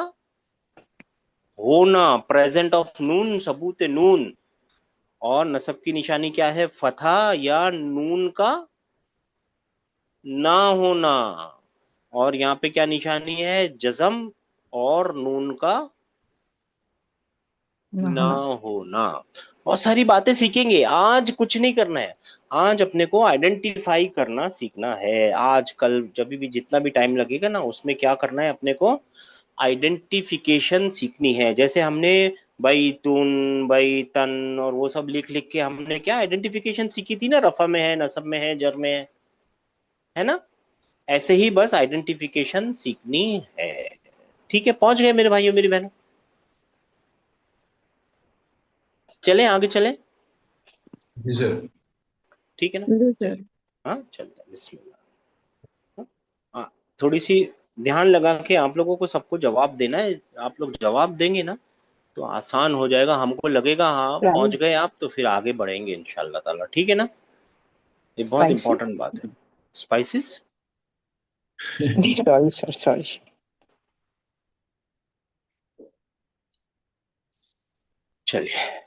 होना, प्रेजेंट ऑफ नून, सबूत नून। और नसब की निशानी क्या है? फथा या नून का ना होना। और यहाँ पे क्या निशानी है? जज़म और नून का ना होना। बहुत सारी बातें सीखेंगे आज, कुछ नहीं करना है, आज अपने को आइडेंटिफाई करना सीखना है, आज कल जब भी जितना भी टाइम लगेगा ना, उसमें क्या करना है, अपने को आइडेंटिफिकेशन सीखनी है। जैसे हमने बैतुन, बैतन और वो सब लिख लिख के हमने क्या आइडेंटिफिकेशन सीखी थी ना, रफा में है, नसब में है, जर में है ना, ऐसे ही बस आइडेंटिफिकेशन सीखनी है। ठीक है, पहुंच गए मेरे भाइयों मेरी बहनों? चलें आगे, चलें, जी सर। ठीक है ना? जी सर। चलिए, हाँ चलते हैं, बिस्मिल्लाह। हाँ, थोड़ी सी ध्यान लगा के आप लोगों को सबको जवाब देना है, आप लोग जवाब देंगे ना तो आसान हो जाएगा, हमको लगेगा हाँ पहुंच प्राइस गए आप, तो फिर आगे बढ़ेंगे इंशाल्लाह ताला, ठीक है ना? ये बहुत स्पाइसी। इंपॉर्टेंट बात है। Spices, sorry sir, sorry. चलिए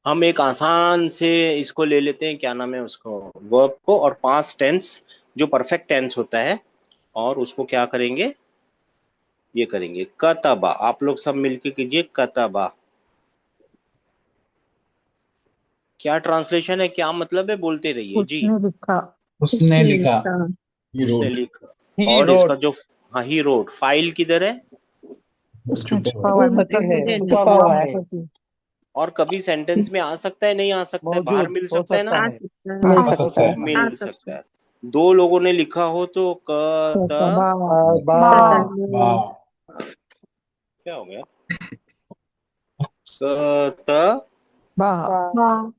हम एक आसान से इसको ले लेते हैं, क्या नाम है उसको, वर्ब को, और पास्ट टेंस जो परफेक्ट टेंस होता है, और उसको क्या करेंगे, ये करेंगे कतबा। आप लोग सब मिलके कीजिए कतबा। क्या ट्रांसलेशन है, क्या मतलब है, बोलते रहिए जी। उसने लिखा। उसने उसने लिखा। लिखा। ही उसने रोट। लिखा। ही और इसका रोट। जो, हाँ ही रोट, फाइल किधर है? उसमें छुपा छुपा हुआ हुआ वो है, मतलब है, कि छुपा नाम हुआ है। प्रति। और कभी सेंटेंस में आ सकता है, नहीं आ सकता है, बाहर मिल सकता है ना? आ सकता है, मिल आ सकता सकता है। है। मिल आ सकता सकता है। है। दो लोगों ने लिखा हो तो कतबा। कतबा। वाह। क्या हो गया? क बा। वाह।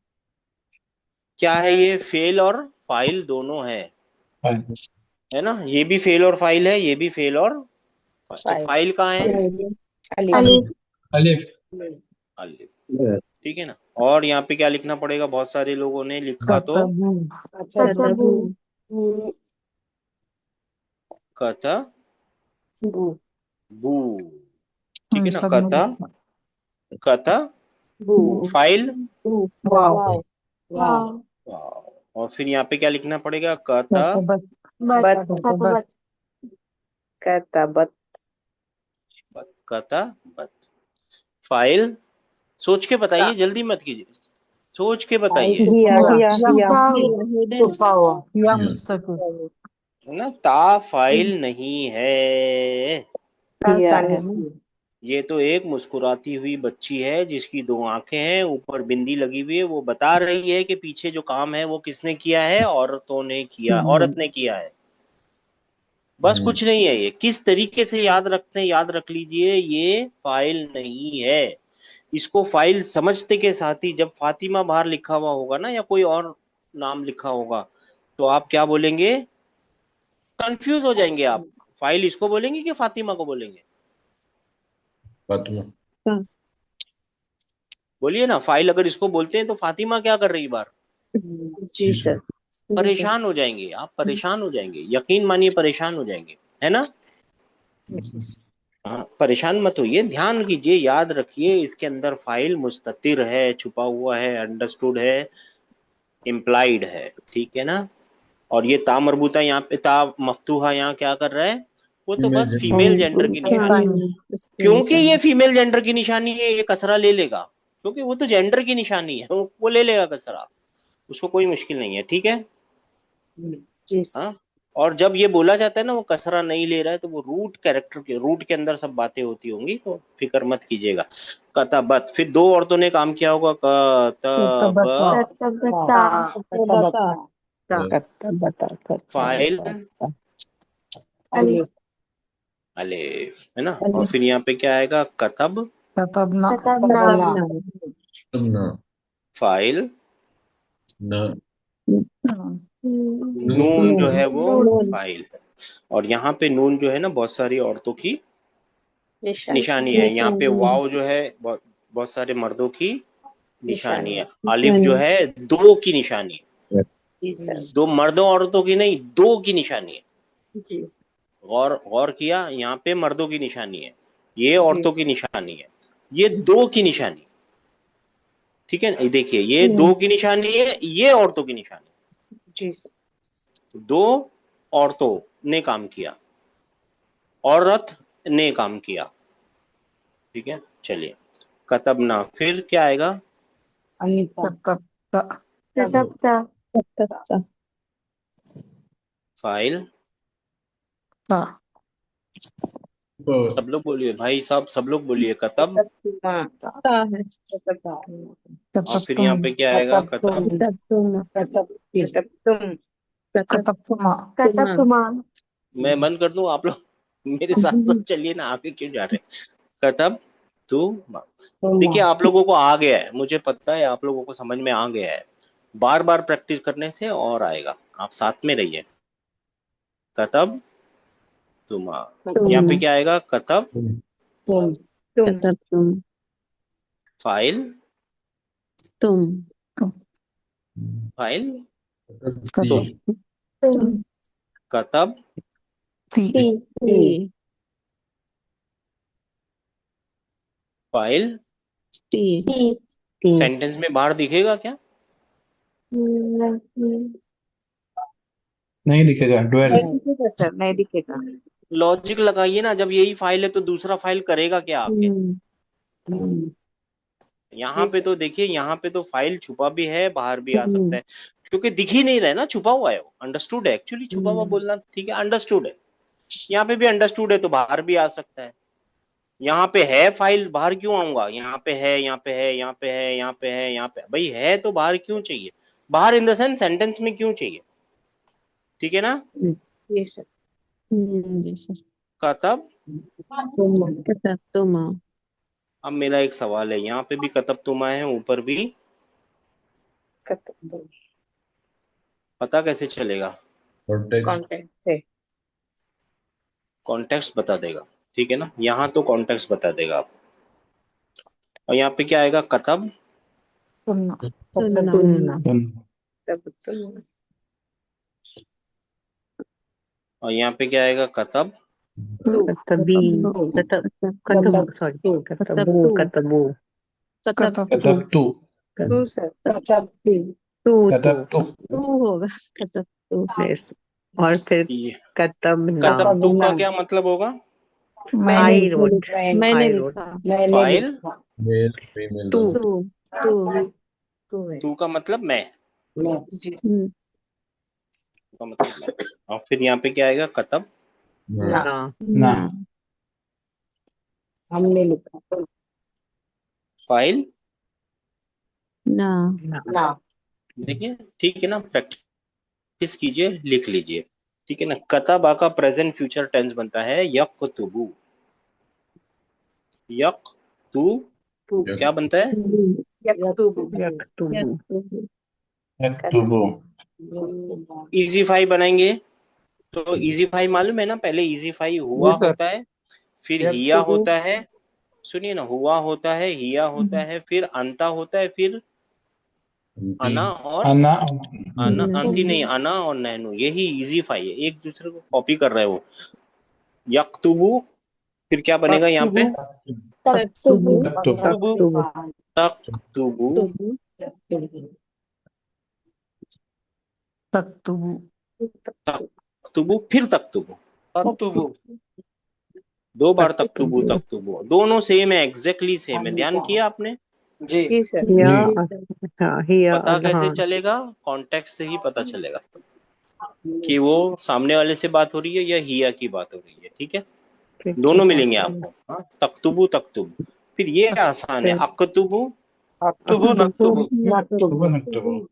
क्या है ये? फेल और फाइल दोनों फाइल। है ना? ये भी फेल और फाइल है, ये भी फेल और तो फाइल। फाइल कहाँ है? अलिफ। अलिफ। अलिफ। अलिफ। ठीक है ना? और यहाँ पे क्या लिखना पड़ेगा? बहुत सारे लोगों ने लिखा तो कतबू। कतबू। कत बू। ठीक है ना? सबने लिखा। कत बू। फाइल। वाव। वाह। और फिर यहाँ पे क्या लिखना पड़ेगा? कत कतबत। बत। कतबत। कतबत। कतबत। कत बत। फाइल। सोच के बताइए, जल्दी मत कीजिए, सोच के बताइए। हिया हिया हिया। छुपा हुआ या या मुस्तकिल। है ना? ता फाइल नहीं है। हिया है ना। ये तो एक मुस्कुराती हुई बच्ची है जिसकी दो आंखें हैं, ऊपर बिंदी लगी हुई है। वो बता रही है कि पीछे जो काम है वो किसने किया है? औरतों ने किया, औरत ने किया है। बस कुछ नहीं है। ये किस तरीके से याद रखते हैं, याद रख लीजिए, ये फाइल नहीं है। इसको फाइल समझते के साथ ही जब फातिमा बाहर लिखा हुआ होगा ना, या कोई और नाम लिखा होगा, तो आप क्या बोलेंगे? कंफ्यूज हो जाएंगे आप। फाइल इसको बोलेंगे कि फातिमा को बोलेंगे? फातिमा। बोलिए ना। फाइल अगर इसको बोलते हैं तो फातिमा क्या कर रही है बाहर? जी सर। परेशान हो जाएंगे आप, परेशान हो जाएंगे, यकीन मानिए परेशान हो जाएंगे, है ना? हाँ, परेशान मत होइए, ध्यान कीजिए, याद रखिए, इसके अंदर फाइल मुस्ततिर है, छुपा हुआ है, अंडरस्टूड है, इम्प्लाइड है। ठीक है ना? और ये ता मरबूता यहाँ पे, ता मफ्तूहा यहाँ क्या कर रहा है? वो तो बस फीमेल जेंडर की निशानी है। क्योंकि ये फीमेल जेंडर की निशानी है, ये कसरा ले लेगा, क्योंकि वो तो जेंडर की निशानी है, वो ले लेगा कसरा, उसको कोई मुश्किल नहीं है। ठीक है? जी सर। हाँ। और जब ये बोला जाता है ना वो कसरा नहीं ले रहा है, तो वो रूट कैरेक्टर के, रूट के अंदर सब बातें होती होंगी, तो फिक्र मत कीजिएगा। कतबत, फिर दो औरतों ने काम किया होगा। कतबता। कतबता। कतबता। फाइल अलिफ। अलिफ, है ना? और फिर यहाँ पे क्या आएगा? कतब कतबना। कतबना। तब ना। फाइल। ना। नून जो है वो नून। फाइल है। और यहाँ पे नून जो है ना, बहुत सारी औरतों की निशानी है। यहाँ पे वाव जो है बहुत बहुत सारे मर्दों की निशानी है। अलिफ जो है दो की निशानी है। जी सर। दो मर्दों औरतों की नहीं, दो की निशानी है। जी। गौर गौर किया? यहाँ पे मर्दों की निशानी है, ये औरतों की निशानी है, ये दो की निशानी। ठीक है ना? देखिए, ये दो की निशानी है, ये औरतों की निशानी। जी सर। दो औरतों ने काम किया, औरत ने काम किया। ठीक है, चलिए। कतबना, फिर क्या आएगा? कतबता। कतबता। फाइल। ता। सब लोग बोलिए भाई साहब, सब लोग बोलिए कतब। और फिर यहाँ कतबतुम। पे क्या आएगा? कतब। कतबतुमा। कतबतुमा। मैं बंद कर दूं? आप लोग मेरे साथ साथ चलिए ना, आगे क्यों जा रहे हैं? कतब तू। देखिए, आप लोगों को आ गया है, मुझे पता है आप लोगों को समझ में आ गया है। बार बार प्रैक्टिस करने से और आएगा, आप साथ में रहिए। कतब तुमा। यहाँ पे क्या आएगा? कतब फाइल। फाइल तो तुम। कतब ती। फाइल। सेंटेंस में बाहर दिखेगा क्या? नहीं दिखेगा। ड्वेल। नहीं दिखेगा सर, नहीं दिखेगा। लॉजिक लगाइए ना, जब यही फाइल है तो दूसरा फाइल करेगा क्या आके? यहाँ जी पे सर। तो देखिए, यहाँ पे तो फाइल छुपा भी है, बाहर भी आ सकता है, क्योंकि दिख ही नहीं रहा है ना, छुपा हुआ है वो। अंडरस्टूड है, एक्चुअली छुपा हुआ बोलना ठीक है, अंडरस्टूड है। यहाँ पे भी अंडरस्टूड है तो बाहर भी आ सकता है। यहाँ पे है फाइल, बाहर क्यों आऊंगा? यहाँ पे है, यहाँ पे है, यहाँ पे है, यहाँ पे है, यहाँ पे भाई है तो बाहर क्यों चाहिए? बाहर इन द सेंस सेंटेंस में क्यों चाहिए? ठीक है ना? जी सर। जी सर। कतब। कतब तुम। अब मेरा एक सवाल है, यहाँ पे भी कतब तुमा है, ऊपर भी, खत्म। पता कैसे चलेगा? कॉन्टेक्स्ट। कॉन्टेक्ट है। कॉन्टेक्स्ट बता देगा, ठीक है ना? यहाँ तो कॉन्टेक्स्ट बता देगा आपको। और यहाँ पे क्या आएगा? कतब। सुनना। सुनना। तब तुम। और यहाँ पे क्या आएगा? कतब। कतबी। कतब कतब सॉरी कतबू कतबू कतब कतब तू। टू सर। तू कतब तू। तू होगा। कतब तू। Yes. और फिर ये कतब ना। कतब टू का क्या मतलब होगा? आई रोट मैंने आई रोट लिखा। फाइल। मेल फीमेल तू दोनों। तू। टू है। टू का मतलब मैं, जी का मतलब मैं। और फिर यहाँ पे क्या आएगा? कतब ना। ना ना। हमने लिखा फाइल। ना। ना ना। देखिए ठीक है ना, प्रैक्टिस कीजिए, लिख लीजिए, ठीक है ना? कतबा का प्रेजेंट फ्यूचर टेंस बनता है यक्तुबु। यक्तु टू। क्या बनता है? यक्तुबु। यक्तुबु यक्तुबु। इजी फाई बनाएंगे तो इजी फाई मालूम है ना? पहले इजी फाई हुआ होता है, फिर हिया होता है, सुनिए ना, हुआ होता है, हिया होता है, फिर अंता होता है, फिर अंटी। अना और अन्ना। अना, अंति नहीं, अना और नैनो, यही इजी फाई है। एक दूसरे को कॉपी कर रहे हो। यक्तुबु, फिर क्या बनेगा यहाँ पे? तक्तुबु तक्तुबु। तक्तुबु तक्तुबु। तक्तुबु। तक्तुबु, फिर तक्तुबु, दो बार तक्तुबु तक्तुबु तक्तुबु, दोनों सेम है, एग्जैक्टली सेम है। ध्यान किया आपने? जी सर। या जी। हाँ हिया पता कैसे हाँ चलेगा? कॉन्टेक्स्ट से ही पता चलेगा कि वो सामने वाले से बात हो रही है या हिया की बात हो रही है, ठीक है? दोनों मिलेंगे आपको। हाँ, तक्तुबु तक्तुबु। फिर ये आसान है, अक्तुबु। अक्तुबु नक्तुबु। नक्तुबु नक्तुबु।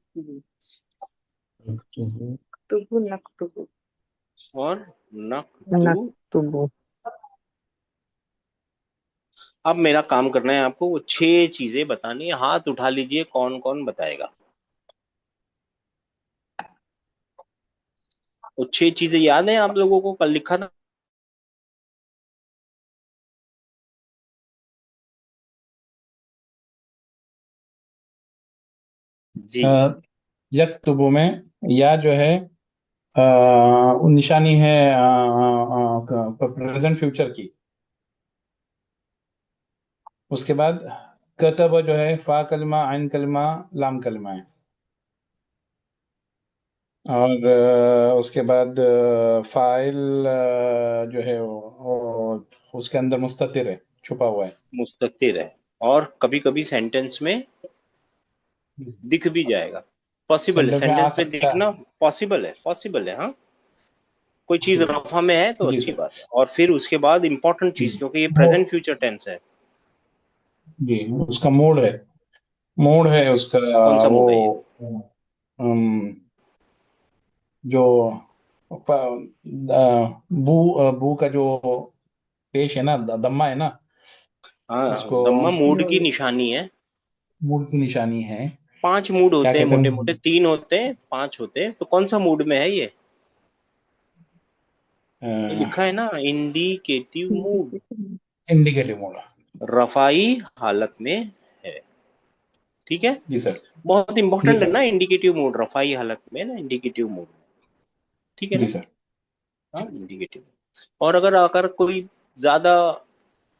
तुबु नक्तुबु। और नक्तु। नक्तुबु अब मेरा काम करना है आपको, वो 6 चीजें बतानी है। हाथ उठा लीजिए, कौन कौन बताएगा? वो 6 चीजें याद है आप लोगों को? कल लिखा था। जी। यक्तुबु में या जो है वो निशानी है प्रेजेंट फ्यूचर की। उसके बाद कतब जो है फा कलमा आइन कलमा लाम कलमा है। और उसके बाद फाइल जो है उसके अंदर मुस्ततिर है, छुपा हुआ है। मुस्ततिर है, और कभी कभी सेंटेंस में दिख भी जाएगा। पॉसिबल है, सेंटेंस में आ सेंटेंस में सकता दिखना है। पॉसिबल है, पॉसिबल है। हाँ, कोई चीज जी रफा में है तो जी अच्छी सर। बात है। और फिर उसके बाद इंपॉर्टेंट चीज, जी क्योंकि ये वो प्रेजेंट फ्यूचर टेंस है। जी उसका मोड है उसका। कौन सा वो मूड है ये? अम, जो बू का जो पेश है ना, दम्मा है ना, हाँ, उसको दम्मा मूड की निशानी है। मूड की निशानी है। 5 मूड क्या होते हैं कहते मोटे मोटे, हैं? 3 होते हैं, 5 होते हैं, तो कौन सा मूड में है ये? ये लिखा है ना, इंडिकेटिव मूड, इंडिकेटिव मोड। रफाई हालत में है। ठीक है, जी सर। बहुत जी इंपॉर्टेंट है सर। ना इंडिकेटिव मूड, रफाई हालत में ना इंडिकेटिव मूड। ठीक है जी ना? सर। हाँ, इंडिकेटिव। और अगर कोई ज्यादा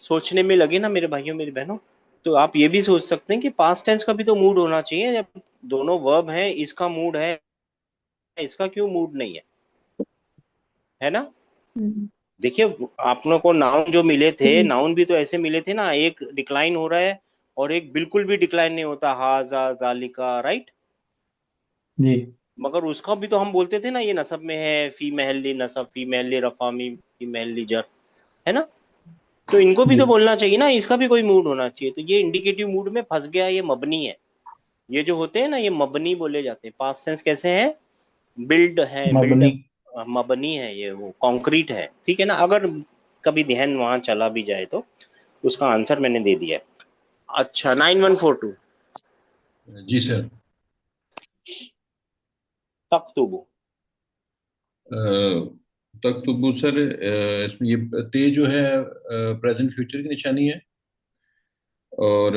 सोचने में लगे ना मेरे भाइयों मेरी बहनों, तो आप ये भी सोच सकते हैं कि पास्ट टेंस का भी तो मूड होना चाहिए। जब दोनों वर्ब है, इसका मूड है, इसका क्यों मूड नहीं है? है ना? देखिए आप लोगों को नाउन जो मिले थे, नाउन भी तो ऐसे मिले थे ना, एक डिक्लाइन हो रहा है और एक बिल्कुल भी डिक्लाइन नहीं होता, हाजा जालिका, राइट। जी मगर उसका भी तो हम बोलते थे ना, ये नसब में है, फी महल्ली नसब, फी महल्ली रफामी, फी महल्ली जर, है ना। तो इनको भी जी तो बोलना चाहिए ना, इसका भी कोई मूड होना चाहिए। तो ये इंडिकेटिव मूड में फंस गया, ये मबनी है। ये जो होते हैं ना, ये मबनी बोले जाते हैं। पास्ट टेंस कैसे है? बिल्ड है, बिल्ड, मबनी। मबनी है, ये वो कॉन्क्रीट है, ठीक है ना। अगर कभी ध्यान वहां चला भी जाए तो उसका आंसर मैंने दे दिया है। अच्छा, 9142 जी सर। तख्तुबु। तख्तुबु सर, इसमें ये ते जो है प्रेजेंट फ्यूचर की निशानी है, और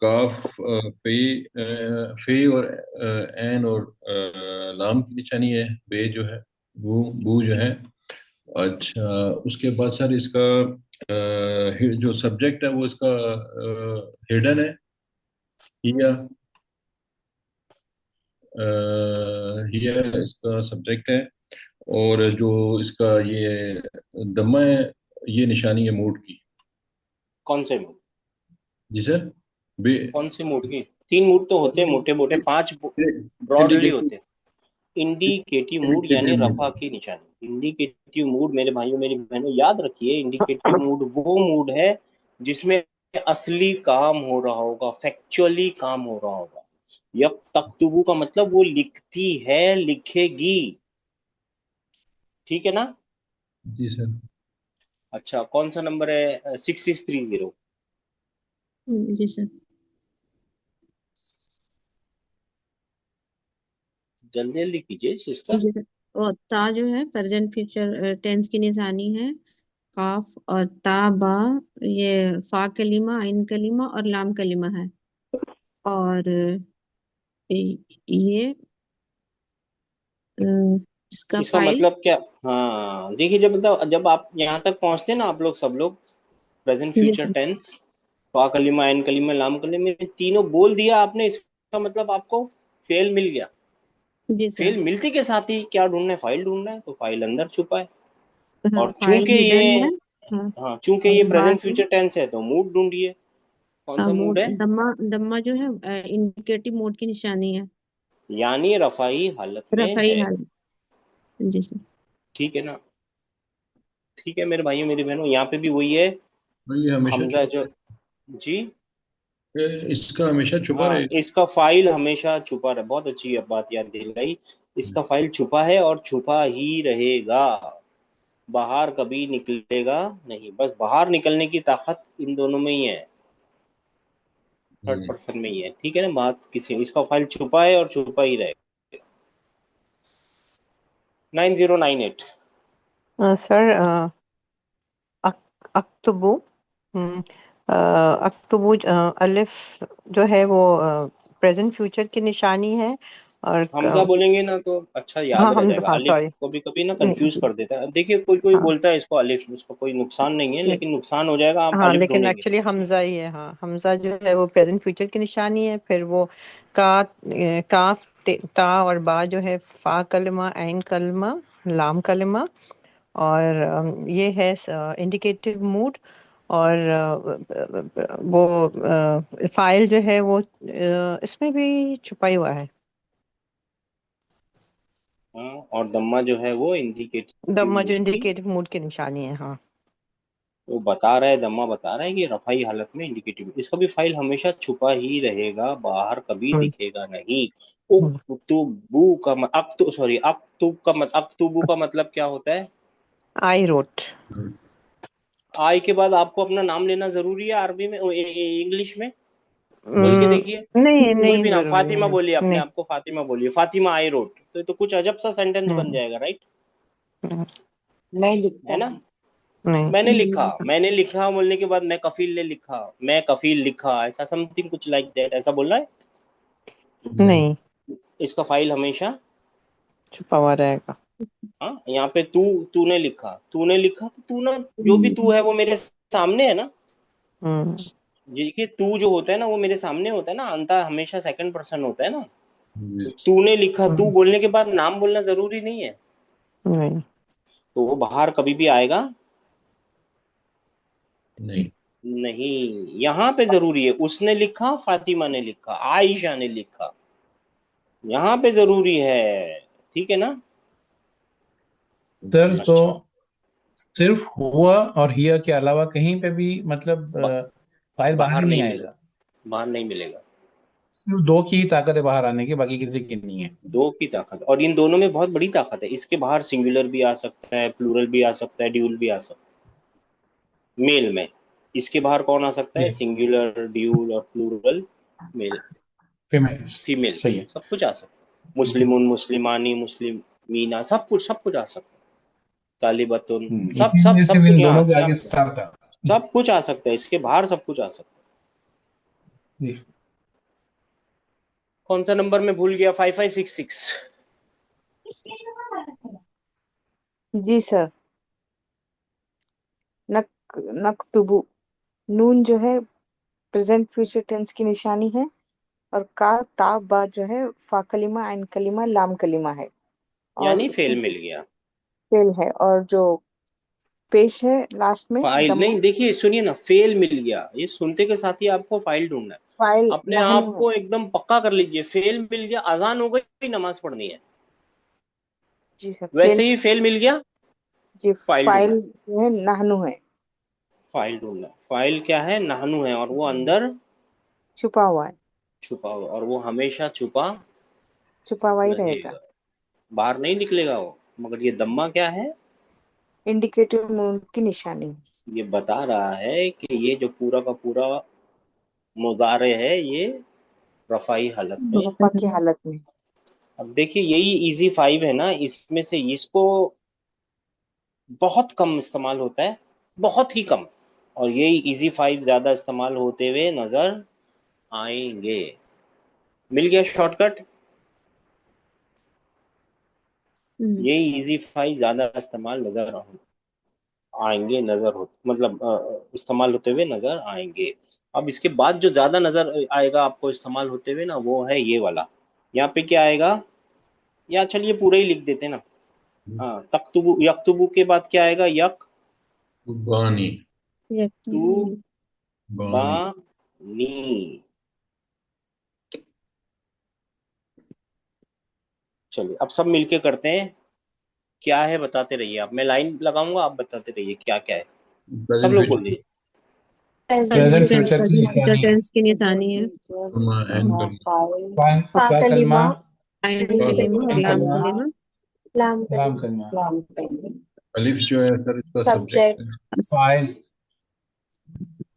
काफ फे और एन और लाम की निशानी है। बे जो है, बू जो है। अच्छा, उसके बाद सर इसका जो सब्जेक्ट है वो इसका हिडन है। हिया, हिया इसका सब्जेक्ट है। और जो इसका ये दम्मा है, ये निशानी है मूड की। कौन से मूड? जी सर। बे कौन से मूड की? 3 मूड तो होते हैं मोटे मोटे, 5 ब्रॉडली इंडिकेटिव होते हैं। इंडिकेटिव मूड यानी इंडिकेटिव रफा की निशानी। इंडिकेटिव मूड मेरे भाइयों मेरी बहनों याद रखिए, इंडिकेटिव मूड वो मूड है जिसमें असली काम हो रहा होगा, फैक्चुअली काम हो रहा होगा। यक तख्तुबू का मतलब वो लिखती है, लिखेगी, ठीक है ना। जी सर। अच्छा, कौन सा नंबर है? 6630। जी सर। जल्दी जल्दी कीजिए सिस्टर। जी सर। और ता जो है प्रेजेंट फ्यूचर टेंस की निशानी है। काफ और ता बा, ये फा कलीमा, आइन कलीमा और लाम कलीमा है। और ये अ, इसका इसका फाइल। मतलब क्या? हाँ देखिए, जब मतलब जब आप यहाँ तक पहुंचते हैं ना, आप लोग सब लोग, प्रेजेंट जी फ्यूचर सर। टेंस, फा कलीमा, आइन कलीमा, लाम कलीमा, ये तीनों बोल दिया आपने, इसका मतलब आपको फेल मिल गया। जी सर। फेल मिलती के साथ ही क्या ढूंढना है? फाइल ढूंढना है, तो फाइल अंदर छुपा है। हाँ, और फाइल चूंकि हिडन ये, है। हाँ। हाँ चूंकि और ये प्रेजेंट बाकी फ्यूचर टेंस है तो मूड ढूंढिए, कौन सा मूड मोड है? दम्मा, दम्मा जो है इंडिकेटिव मोड की निशानी है। यानी रफाई हालत में रफ़ाई है, हाल। जी सर। ठीक है ना। ठीक है मेरे भाइयों मेरी बहनों, यहाँ पे भी वही है। और ये हमेशा हमजा छुपा जो, जी, इसका हमेशा छुपा हाँ रहेगा। इसका फाइल हमेशा छुपा रहे, बहुत अच्छी बात याद दिलाई। इसका फाइल छुपा है और छुपा ही रहेगा, बाहर कभी निकलेगा नहीं। बस बाहर निकलने की ताकत इन दोनों में ही है, थर्ड हम्म। पर्सन में ही है, ठीक है ना। बात किसी, इसका फाइल छुपा है और छुपा ही रहेगा। 9098। सर अक्तुबु, हम्म, अक्तुबु, अलिफ जो है वो प्रेजेंट फ्यूचर की निशानी है। और हमजा बोलेंगे ना तो अच्छा याद हाँ रह हम, जाएगा। हाँ अलिफ सॉरी। को भी कभी ना नहीं कंफ्यूज कर देता है। देखिए कोई कोई हाँ बोलता है इसको अलिफ, उसको कोई नुकसान नहीं है, नहीं, लेकिन नुकसान हो जाएगा आप हाँ अलिफ लेकिन ढूंढेंगे एक्चुअली तो। हमजा ही है। हाँ हमजा जो है वो प्रेजेंट फ्यूचर की निशानी है। फिर वो काफ, ता और बा जो है फा कलमा, ऐन कलमा, लाम कलमा। और ये है इंडिकेटिव मूड। और वो फाइल जो है वो इसमें भी छुपा ही हुआ है। हाँ, और दम्मा जो है वो इंडिकेटिव दम्मा जो मूड की, इंडिकेटिव मूड की निशानी है। हाँ वो बता रहा है, दम्मा बता रहा है कि रफाई हालत में इंडिकेटिव, इसका भी फाइल हमेशा छुपा ही रहेगा, बाहर कभी हम्म, दिखेगा नहीं। हम्म। उक्तुबू का अक्तु सॉरी अक्तुब का अक्तुबू का मतलब क्या होता है? I wrote. आई के बाद आपको अपना नाम लेना जरूरी है अरबी में, इंग्लिश में? बोल के देखिए, नहीं कोई नहीं भी नाम, जरूरी फातिमा है। बोलिए, अपने नहीं आप को फातिमा बोलिए, फातिमा आई रोट, तो ये तो कुछ अजब सा सेंटेंस बन नहीं जाएगा, राइट, नहीं मैं लिखता है ना। हूँ। नहीं। मैंने लिखा बोलने के बाद मैं कफील ने लिखा, मैं कफील लिखा, ऐसा समथिंग कुछ लाइक दैट, ऐसा बोलना है। नहीं, इसका फाइल हमेशा, छुपा हुआ रहेगा। हाँ यहाँ पे तूने लिखा, तूने लिखा तो तू ना, जो भी तू है वो मेरे सामने है ना। हम्म देखिए तू जो होता है ना वो मेरे सामने होता है ना, अंता हमेशा सेकंड पर्सन होता है ना। तो तूने लिखा, तू हम्म, बोलने के बाद नाम बोलना जरूरी नहीं है। नहीं। तो वो बाहर कभी भी आएगा नहीं। नहीं। यहाँ पे जरूरी है, उसने लिखा, फातिमा ने लिखा, आयशा ने लिखा, यहाँ पे जरूरी है। ठीक है ना? सर तो अच्छा, सिर्फ हुआ और हिया के अलावा कहीं पे भी मतलब फाइल बाहर बाहर नहीं नहीं आएगा। मिलेगा, बाहर नहीं मिलेगा। सिर्फ दो की ही ताकत है बाहर आने की, बाकी किसी की नहीं है। दो की ताकत, और इन दोनों में बहुत बड़ी ताकत है। इसके बाहर सिंगुलर भी आ सकता है, प्लूरल भी आ सकता है, ड्यूल भी आ सकता है मेल में। इसके बाहर कौन आ सकता है? ये सिंगुलर, ड्यूल और प्लूरल मेल। फीमेल्स फीमेल सही है। सब कुछ आ सकता है। मुस्लिमुन, मुस्लिमानी, मुस्लिमीना, सब कुछ आ सकता है। तालिबतुन, सब सब इसीलिए सब सिर्फ कुछ इन यहाँ दोनों के आगे सब स्टार था। सब कुछ आ सकता है। इसके बाहर सब कुछ आ सकता है। जी कौन सा नंबर में भूल गया? 5566। जी सर। नक नक्तुबु, नून जो है प्रेजेंट फ्यूचर टेंस की निशानी है, और का ता बा जो है फा कलिमा, आइन कलिमा, लाम कलिमा है, और यानी उसमें फेल मिल गया। फेल है, और जो पेश है लास्ट में फाइल दम्मा। नहीं, देखिए सुनिए ना, फेल मिल गया, ये सुनते के साथ ही आपको फाइल ढूंढना है। फाइल अपने आप नहनु है। को एकदम पक्का कर लीजिए, फेल मिल गया, अजान हो गई, नमाज पढ़नी है। जी सर, फेल। वैसे ही फेल मिल गया, जी, फाइल ढूंढना फाइल है। जो है नहनु है, फाइल ढूंढना है। फाइल क्या है? नहनु है, और वो अंदर छुपा हुआ है, छुपा हुआ, और वो हमेशा छुपा छुपा हुआ ही रहेगा। रहेगा, बाहर नहीं निकलेगा वो। मगर ये दम्मा क्या है? इंडिकेटिव मूड की निशानी। ये बता रहा है कि ये जो पूरा का पूरा मुजारे है, ये रफाई हालत में। रफा की हालत में। अब देखिए, यही इजी 5 है ना, इसमें से इसको बहुत कम इस्तेमाल होता है, बहुत ही कम। और यही इजी 5 ज्यादा इस्तेमाल होते हुए नजर आएंगे। मिल गया शॉर्टकट। यही इजी 5 ज्यादा इस्तेमाल नजर आएंगे, नजर हो मतलब इस्तेमाल होते हुए नजर आएंगे। अब इसके बाद जो ज्यादा नजर आएगा आपको इस्तेमाल होते हुए ना, वो है ये वाला। यहाँ पे क्या आएगा? या चलिए पूरा ही लिख देते ना। हाँ, तख्तुबु, यक्तुबु के बाद क्या आएगा? यक बानी। तू बा बानी। नी। चलिए अब सब मिलके करते हैं। क्या है बताते रहिए आप, मैं लाइन लगाऊंगा, आप बताते रहिए क्या क्या है। सब प्रेजेंट लोग फ्यूचर बोलिए। प्रेजेंट प्रेजेंट फ्यूचर की फ्यूचर निशानी है। टेंस की निशानी है। करमा एंड करना। फाइन फा फा कलमा, कलिमा, आइन आइन कलिमा और कलिमा, आइन लाम कलमा, कलिमा। लाम लाम कलिमा, कलमा। अलिफ जो है सर इसका सब्जेक्ट है, सब्जेक्ट, फाइल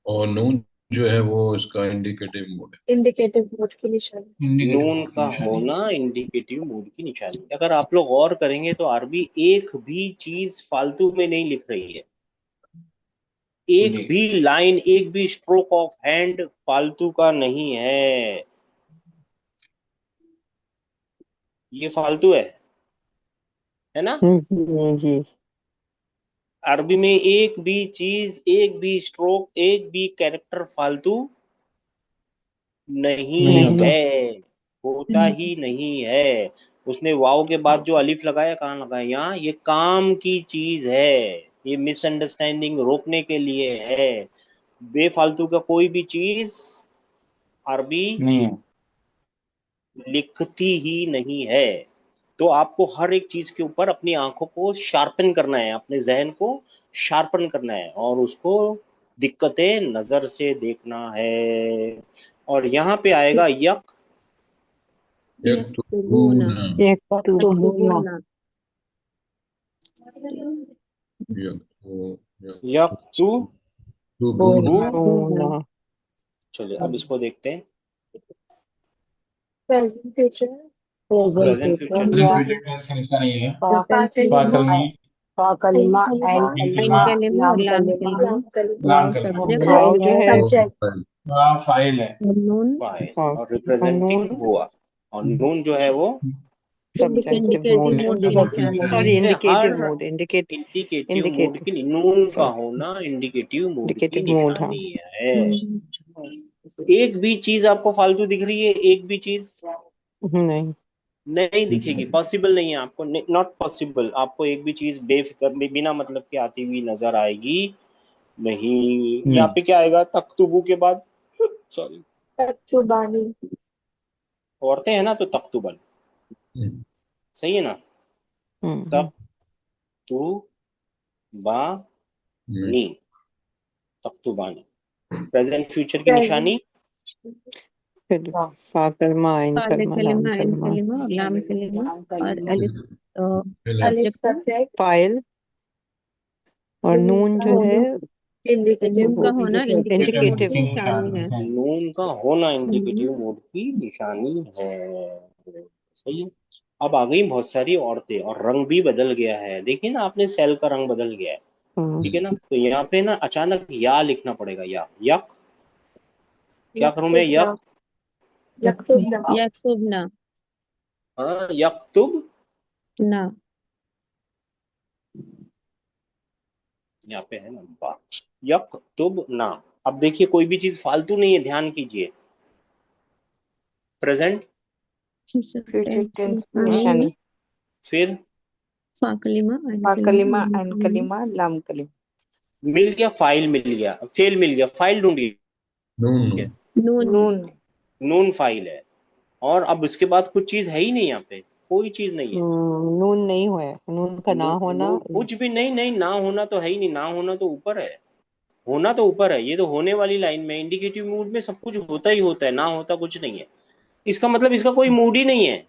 और नून जो है वो इसका इंडिकेटिव मोड इंडिकेटिव वर्ड की निशानी। इंडिकेटिव नून मोड की का निशानी। होना इंडिकेटिव मूड की निशानी। अगर आप लोग गौर करेंगे तो अरबी एक भी चीज फालतू में नहीं लिख रही है। एक जी भी लाइन, एक भी स्ट्रोक ऑफ हैंड फालतू का नहीं है। ये फालतू है ना? जी जी। अरबी में एक भी चीज, एक भी स्ट्रोक, एक भी कैरेक्टर फालतू नहीं नहीं होता। नहीं। है, होता ही नहीं है। उसने वाव के बाद जो अलिफ लगाया, कहाँ लगाया? यहाँ। ये काम की चीज है, ये मिसअंडरस्टैंडिंग रोकने के लिए है। बेफालतू का कोई भी चीज अरबी नहीं है। लिखती ही नहीं है। तो आपको हर एक चीज के ऊपर अपनी आंखों को शार्पन करना है, अपने जहन को शार्पन करना है, और उसको दिक्कतें नजर से देखना है। और यहाँ पे आएगा यक यक्तुबूना। यक्तुबूना। यक्तुबूना। यक्तु- यक तू यक्तुबूना। बोलना। चलिए अब इसको देखते हैं। Present future, present present future future present में फ्यूचर टेंस की निशानी है। फा टेंस की फा कलिमा, निशानी कलमा, फा कलिमा, आइन आइन आइन कलिमा, कलमा, कलिमा और लाम लाम कलिमा, कलिमा। लाम कलिमा। लाम वाव कलमा। सब्जेक्ट, वाव फाइल जो है है सब्जेक्ट। हाँ फाइल है। और नून फाइल, हाँ, और रिप्रेजेंटिंग नून हुआ, और नून जो है वो सब्जेक्टिव इंडिकेटिव मोड। मोड की निशानी है। सॉरी, इसमें इंडिकेटिव हर मोड, इंडिकेटिव मूड इंडिकेटिव, की, नून का सॉरी, होना इंडिकेटिव मूड की इंडिकेटिव मोड। हाँ। निशानी है। हम्म। एक भी चीज आपको फालतू दिख रही है? एक भी चीज? नहीं। नहीं दिखेगी, पॉसिबल नहीं है आपको, नॉट पॉसिबल। आपको एक भी चीज बेफिक्र बिना मतलब के आती हुई नजर आएगी नहीं। यहाँ पे क्या आएगा तख्तुबू के बाद? सॉरी, तख्तुबानी। औरतें हैं ना तो तख्तुबन, सही है ना? तख्तुबानी, तख्तुबानी। प्रेजेंट फ्यूचर की निशानी फिर फा कलमा आइन फाल कलमा लाम कलिमा आइन कलमा कलिमा और लाम कलिमा और अलिफ अलिफ सब्जेक्ट है। सब्जेक्ट। फाइल और नून जो है नून का वो होना इंडिकेटिव मोड इंडिकेटिव की निशानी है। नून का होना इंडिकेटिव मोड की निशानी है, सही है। अब आ गई बहुत सारी औरतें और रंग भी बदल गया है, देखिए ना आपने, सेल का रंग बदल गया है, ठीक है ना? तो यहाँ पे ना अचानक या लिखना पड़ेगा, या यक। क्या करूं मैं? यक, यक्तुबना। यक्तुबना हाँ यक्तुब ना। यहाँ पे है ना बा, यक्तुब ना। अब देखिए कोई भी चीज फालतू नहीं है, ध्यान कीजिए। प्रेजेंट, फ्यूचर टेंस की निशानी है निशानी फिर फा कलिमा आइन फा कलिमा कलिमा लाम आइन कलिमा। कलिमा लाम कलिमा। मिल गया, फाइल मिल गया, फेल मिल गया, फाइल ढूंढिए। नून नून नून फाइल है, और अब उसके बाद कुछ चीज है ही नहीं यहाँ पे, कोई चीज नहीं है। नून नहीं हुआ है, नून का ना होना कुछ भी नहीं, नहीं ना होना तो है ही नहीं, ना होना तो ऊपर है, होना तो ऊपर है। ये तो होने वाली लाइन में इंडिकेटिव मूड में सब कुछ होता ही होता है, ना होता कुछ नहीं है। इसका मतलब इसका कोई मूड ही नहीं है।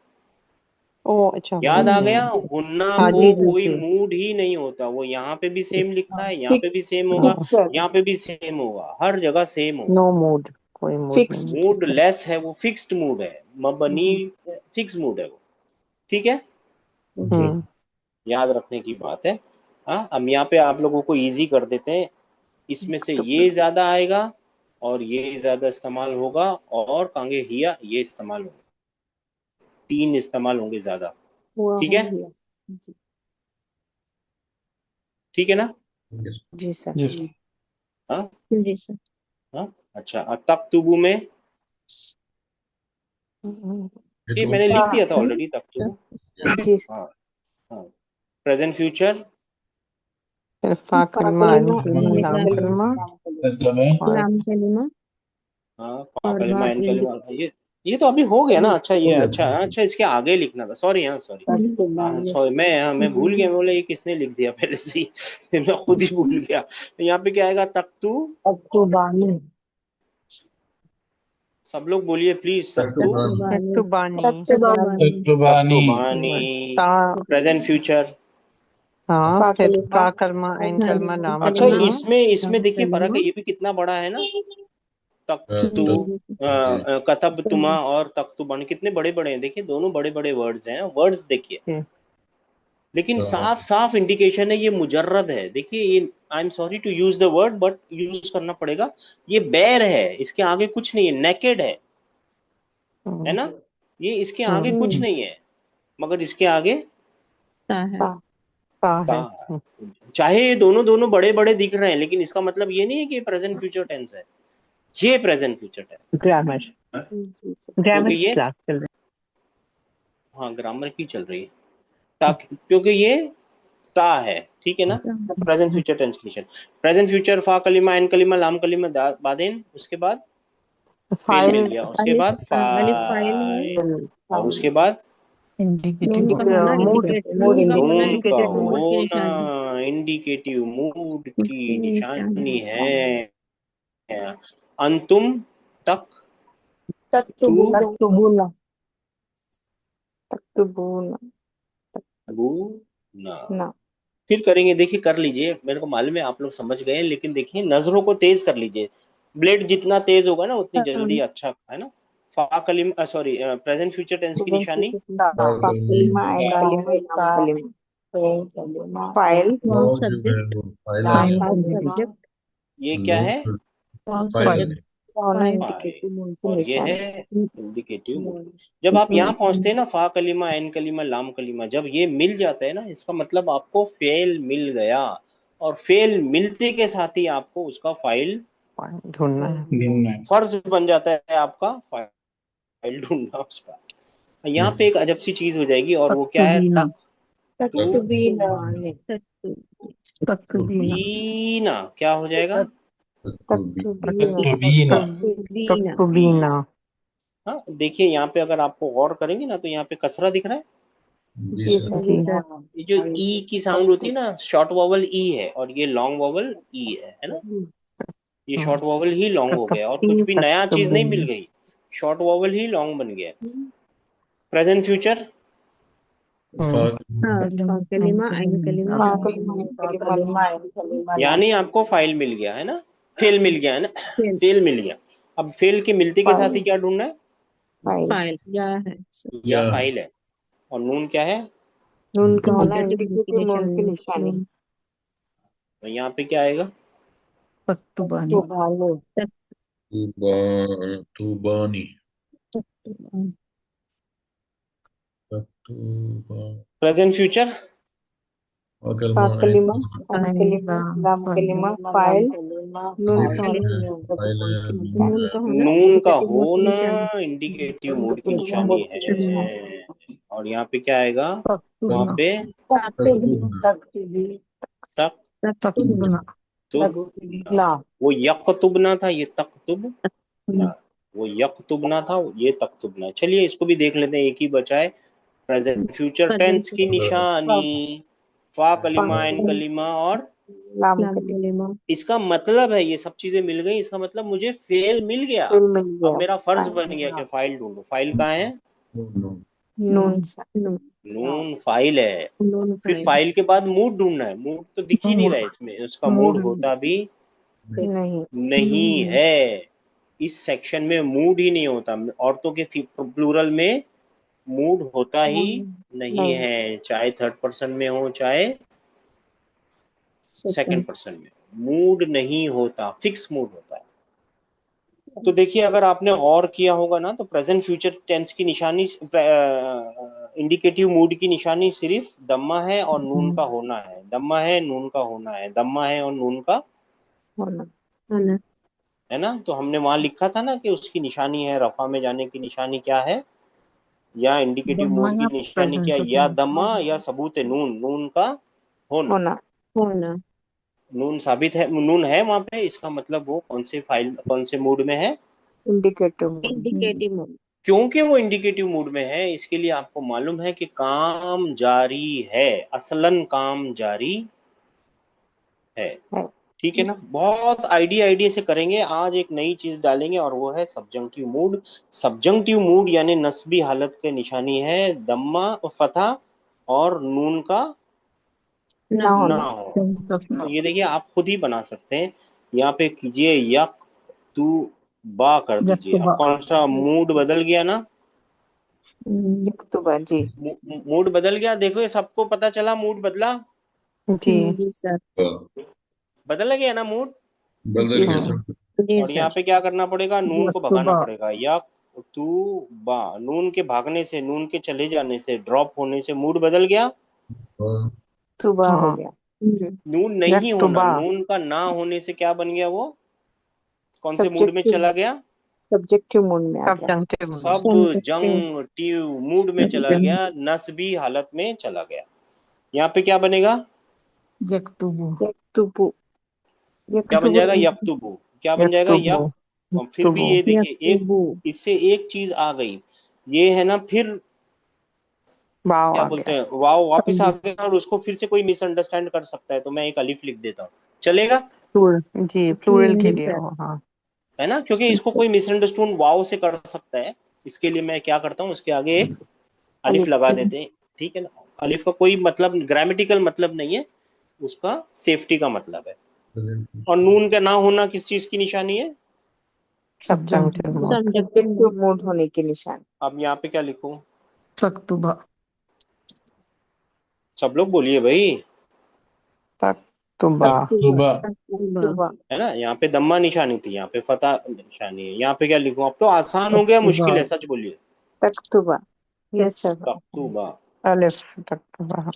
ओ अच्छा याद आ नहीं गया, है। हुन्ना हाँ को जी जी कोई जी मूड ही नहीं होता। वो यहाँ पे भी सेम लिखा है, यहाँ पे फिक्स भी सेम होगा, फिक्सड यहाँ पे भी सेम होगा, हर जगह सेम होगा। नो मूड, कोई मूड फिक्स नहीं मूड लेस है, वो फिक्स्ड मूड है, मबनी जी फिक्स मूड है वो, ठीक है? जी है। याद रखने की बात है। हाँ, हम यहाँ पे आप लोगों को इजी कर देते हैं। इसमें से ये ज्यादा आएगा और ये ज्यादा इस्तेमाल होगा, और कांगे हिया ये इस्तेमाल होगा, तीन इस्तेमाल होंगे ज्यादा, हुआ ठीक हो है? गया जी ठीक है ना? जी सर हाँ जी सर। हाँ, अच्छा। अब तख्तुबू में, ये मैंने लिख दिया था ऑलरेडी तख्तुबू। जी सर हाँ हाँ। प्रेजेंट फ्यूचर, फिर फा फा कलमा आइन कलिमा कलमा आइन लाम कलिमा कलमा लाम कलिमा। और लाम कलिमा हाँ और कलिमा इन भाग कलिमा, ये तो अभी हो गया ना। अच्छा ये, अच्छा अच्छा, इसके आगे लिखना था, सॉरी, हाँ सॉरी, तख्तुबानी। सॉरी, मैं भूल गया, बोले ये किसने लिख दिया पहले से ही मैं खुद ही भूल गया। तो यहाँ पे क्या आएगा? तख्तू, तख्तुबानी। सब लोग बोलिए प्लीज, तख्तू तख्तुबानी तख्तुबानी तख्तुबानी। तख्तुबानी। ता प्रेजेंट फ्यूचर, हाँ फा फिर कलिमा फा कलमा आइन हाँ कलमा लाम अच्छा कलिमा कलमा इसमें लाम देखिए फर्क कलिमा। है, ये भी कितना बड़ा है ना। तख्तू, जी सर। कतब तुमा और तख्तुबानी कितने बड़े बड़े हैं, देखिए दोनों बड़े बड़े वर्ड्स हैं, वर्ड्स देखिए, जी। लेकिन साफ साफ इंडिकेशन है ये मुजर्रद है। देखिए ये, I am sorry to use the word but use करना पड़ेगा, ये बैर है, इसके आगे कुछ नहीं है, नेकेड है ना? ये इसके आगे कुछ नहीं है, मगर इसके आगे ता है। ता ता ता है। है। चाहे ये दोनों दोनों बड़े बड़े दिख रहे हैं, लेकिन इसका मतलब ये नहीं है कि प्रेजेंट फ्यूचर टेंस है, ये प्रेजेंट फ्यूचर टेंस, ग्रामर जी सर ग्रामर क्योंकि की ये, क्लास चल रही हाँ ग्रामर की चल रही है, ताकि क्योंकि ये ता है, ठीक है ना? Present future tense condition, present future फा कलिमा इन कलिमा लाम कलिमा बादेन, उसके बाद है। फेल फाइल मिल गया, उसके अलिफ बाद अलिफ फाइल है। फाइल, और उसके बाद नून का होना मूड इंडिकेट नून का होना नून का इंडिकेटिव मोड की होना निशानी इंडिकेटिव मूड की की निशानी। निशानी है। अंतुम तक तू तख्तुबुना। तख्तुबूना बू ना, ना फिर करेंगे, देखिए कर लीजिए, मेरे को मालूम है आप लोग समझ गए, लेकिन देखिए नजरों को तेज कर लीजिए, ब्लेड जितना तेज होगा ना उतनी जल्दी अच्छा है ना। फा कलिम, सॉरी, प्रेजेंट फ्यूचर टेंस की निशानी फा कलिमा आइन कलिमा लाम कलिमा। फाइल वाव सब्जेक्ट आइन सब्जेक्ट ये क्या है? वाव सब्जेक्ट होना फाइल इंडिकेटिव मूड की और ये निशानी है इंडिकेटिव मूड। जब आप यहाँ पहुंचते हैं ना, फा कलिमा एन कलिमा लाम कलिमा, जब ये मिल जाता है ना, इसका मतलब आपको फेल मिल गया, और फेल मिलते के साथ ही आपको उसका फाइल ढूंढना है। फर्ज बन जाता है, आपका फाइल ढूंढना उसका, यहाँ पे एक अजब सी चीज हो जाएगी और वो क्या है, तकतुबीना तकतुबीना तकतुबीना क्या हो जाएगा? तकतुबीना तकतुबीना तकतुबीना हाँ देखिए यहाँ पे अगर आपको गौर करेंगे ना तो यहाँ पे कसरा दिख रहा है। जी जी सर। सर जी ये जो ई की साउंड होती है ना, शॉर्ट वॉवल ई है और ये लॉन्ग वॉवल ई है ना। ये शॉर्ट वॉवल ही लॉन्ग हो गया और कुछ भी नया चीज नहीं मिल गई, शॉर्ट वॉवल ही लॉन्ग बन गया। प्रेजेंट फ्यूचर हाँ फा कलिमा आइन कलिमा फा लाम कलिमा कलिमा यानी आपको फाइल मिल गया है ना, फेल मिल गया है ना, फेल फेल मिल गया। अब फेल के मिलते के साथ ही क्या ढूंढना है? फाइल फाइल या है या फाइल है। और नून क्या है? नून का होना इंडिकेटिव इंडिकेटिव मोड की निशानी तो यहाँ पे क्या आएगा? तकतुबानी तूबानी तूबा प्रेजेंट फ्यूचर फा कलिमा आइन कलिमा लाम कलिमा फाइल नून का होना फाइल नून का है। होना नून इंडिकेटिव का मोड की होना निशानी इंडिकेटिव मोड की निशानी है। और यहाँ पे क्या आएगा? वहाँ पे तक तकतुबना तुब, वो यकतुबना था, ये तकतुब ना, वो यकतुबना था, ये तकतुबना। चलिए इसको भी देख लेते हैं, एक ही बचा है। प्रेजेंट फ्यूचर टेंस की निशानी फा कलिमा आइन कलिमा और लाम लाम कलिमा कलिमा इसका मतलब है ये सब चीजें मिल गई, इसका मतलब मुझे फेल मिल गया। फिर मिल अब गया मेरा फर्ज बन गया कि फाइल ढूंढो। फाइल कहाँ है? नून सा नून फाइल है। नून फिर फाइल फाइल के बाद मूड ढूंढना है। मूड तो दिख ही नहीं रहा है इसमें, उसका मूड होता भी नहीं नहीं है। इस सेक्शन में मूड ही नहीं होता। औरतों के प्लूरल में मूड होता ही नहीं नहीं है, चाहे थर्ड पर्सन में हो चाहे सेकंड पर्सन में। मूड नहीं होता, फिक्स मूड होता है। तो देखिए अगर आपने और किया होगा ना तो प्रेजेंट फ्यूचर टेंस की निशानी, इंडिकेटिव मूड की निशानी सिर्फ दम्मा है और नून का होना है, दम्मा है नून का होना है, दम्मा है और नून का होना होना है ना। तो हमने वहां लिखा था ना कि उसकी निशानी है, रफा में जाने की निशानी क्या है, या इंडिकेटिव मूड की निशानी क्या, या दम्मा या सबूत नून, नून का होना। होना होना नून साबित है, नून है वहां पे, इसका मतलब वो कौन से फाइल, कौन से मूड में है। इंडिकेटिव इंडिकेटिव मोड क्योंकि वो इंडिकेटिव मूड में है, इसके लिए आपको मालूम है कि काम जारी है, असलन काम जारी है। है ठीक है ना। बहुत आइडिया से करेंगे। आज एक नई चीज डालेंगे और वो है सब्जंक्टिव मूड। सब्जंक्टिव मूड यानी नस्बी हालत के निशानी है दम्मा, फतहा और नून का ना ना होना हो। तो ये देखिए आप खुद ही बना सकते हैं। यहाँ पे कीजिए यक तू बा कर दीजिए। अब कौन सा मूड बदल गया ना, यकतुबा जी मूड बदल गया। देखो ये सबको पता चला, मूड बदला, जी सर बदल गया ना मूड। बदल जी गया सर सर। जी और यहाँ सर पे क्या करना पड़ेगा, नून को भगाना पड़ेगा। या तू बा, नून के भागने से, नून के चले जाने से, ड्रॉप होने से मूड बदल गया। तुबा हो गया नून नहीं होना, यकतुबा नून का ना होने से क्या बन गया, वो कौन से मूड में सब्जेक्टिव चला गया? सब्जेक्टिव मोड में आ गया सब जंगटिव मूड में चला गया, नस्बी हालत में चला गया। यहाँ पे क्या बनेगा? यकतुबु यकतुबु क्या बन यकतुबु जाएगा? यकतुबु। क्या बन जाएगा? यक। और फिर भी ये देखिए एक, इससे एक चीज आ गई, ये है ना, फिर वाव क्या आ बोलते गया हैं, वाव वापस आ गया। और उसको फिर से कोई मिसअंडरस्टैंड कर सकता है, तो मैं एक अलिफ लिख देता हूँ, चलेगा? जी प्लूरल के लिए सर हाँ है ना, क्योंकि इसको कोई मिसअंडरस्टैंड वाव से कर सकता है। इसके लिए मैं क्या करता हूँ, इसके आगे एक अलिफ लगा देते हैं। ठीक है ना। अलिफ का कोई मतलब ग्रामेटिकल मतलब नहीं है, उसका सेफ्टी का मतलब है। और नून का ना होना किस चीज की निशानी है? सब्जंक्टिव मोड सब्जेक्टिव मोड होने की निशानी अब यहाँ पे क्या लिखूं? तकतुबा सब लोग बोलिए भाई। तकतुबा तुबा है ना, यहाँ पे दम्मा निशानी थी, यहाँ पे फतह निशानी है। यहाँ पे क्या लिखूं? अब तो आसान हो गया, मुश्किल है, सच बोलिए। तकतुबा यस सर तकतुबा। अलिफ तकतुबा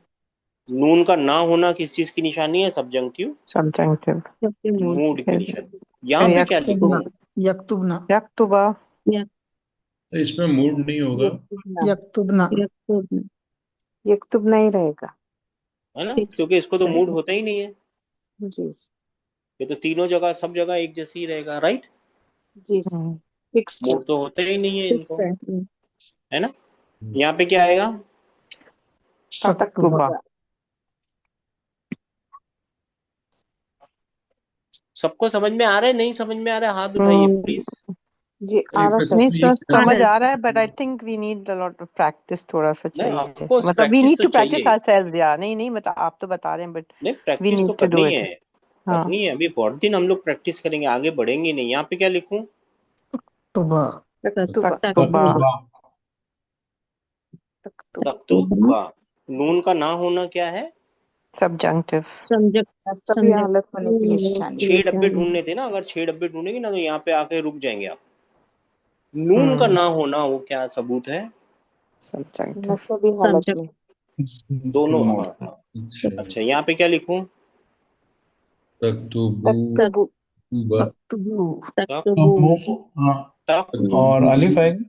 नून का ना होना किस चीज की निशानी है? सब्जंक्टिव सब्जंक्टिव मूड की निशानी। यहाँ पे क्या लिखूं? यकतुबना यकतुबा तो इसमें मूड नहीं होगा। यक्तुबना यक्तुबना यक्तुबना यक्तुबना ही रहेगा। है ना, फिक्स क्योंकि इसको तो मूड है। होता ही नहीं है। जी ये तो तीनों जगह सब जगह एक जैसी ही रहेगा, राइट। जी हम्म, फिक्स्ड मूड तो होता ही नहीं है फिक्स इनको, है। है ना। यहाँ पे क्या आएगा? तकतुबा तकतुबा। सबको समझ में आ रहा है? नहीं समझ में आ रहा है हाथ उठाइए प्लीज। जी आ रहा सर। नहीं इसमें ये सर है, समझ Others. आ रहा है but I think we need a lot of practice, थोड़ा सा नहीं, चाहिए, ऑफकोर्स मतलब वी प्रैक्टिस नीड तो टू प्रैक्टिस चाहिए। आवरसेल्व्स। या नहीं मतलब आप तो बता रहे हैं बट नहीं, वी प्रैक्टिस तो नीड टू डू करनी इट। है, हाँ करनी है। अभी बहुत दिन हम लोग प्रैक्टिस करेंगे, आगे बढ़ेंगे नहीं। यहाँ पे क्या लिखूं? तुबा तकतुबा तकतुबा तकतुबा। तकतुबा तख्तुबा। नून का ना होना क्या है? सबजंक्टिव। Subject. सभी Subject. हालत होने की निशानी। 6 डब्बे ढूंढने थे ना, अगर 6 डब्बे ढूंढेंगे ना तो यहाँ पे आके रुक जाएंगे आप। नून का ना होना वो क्या सबूत है? सबजंक्टिव। न सभी हालत Subject. में। दोनों, मूड। हाँ हाँ। अच्छा, अच्छा, यहाँ पे क्या लिखूं? तकतुबू तकतुबु तकतुबु तक Taktubu. तकतुबु, हाँ, तक और अलिफ आएगा।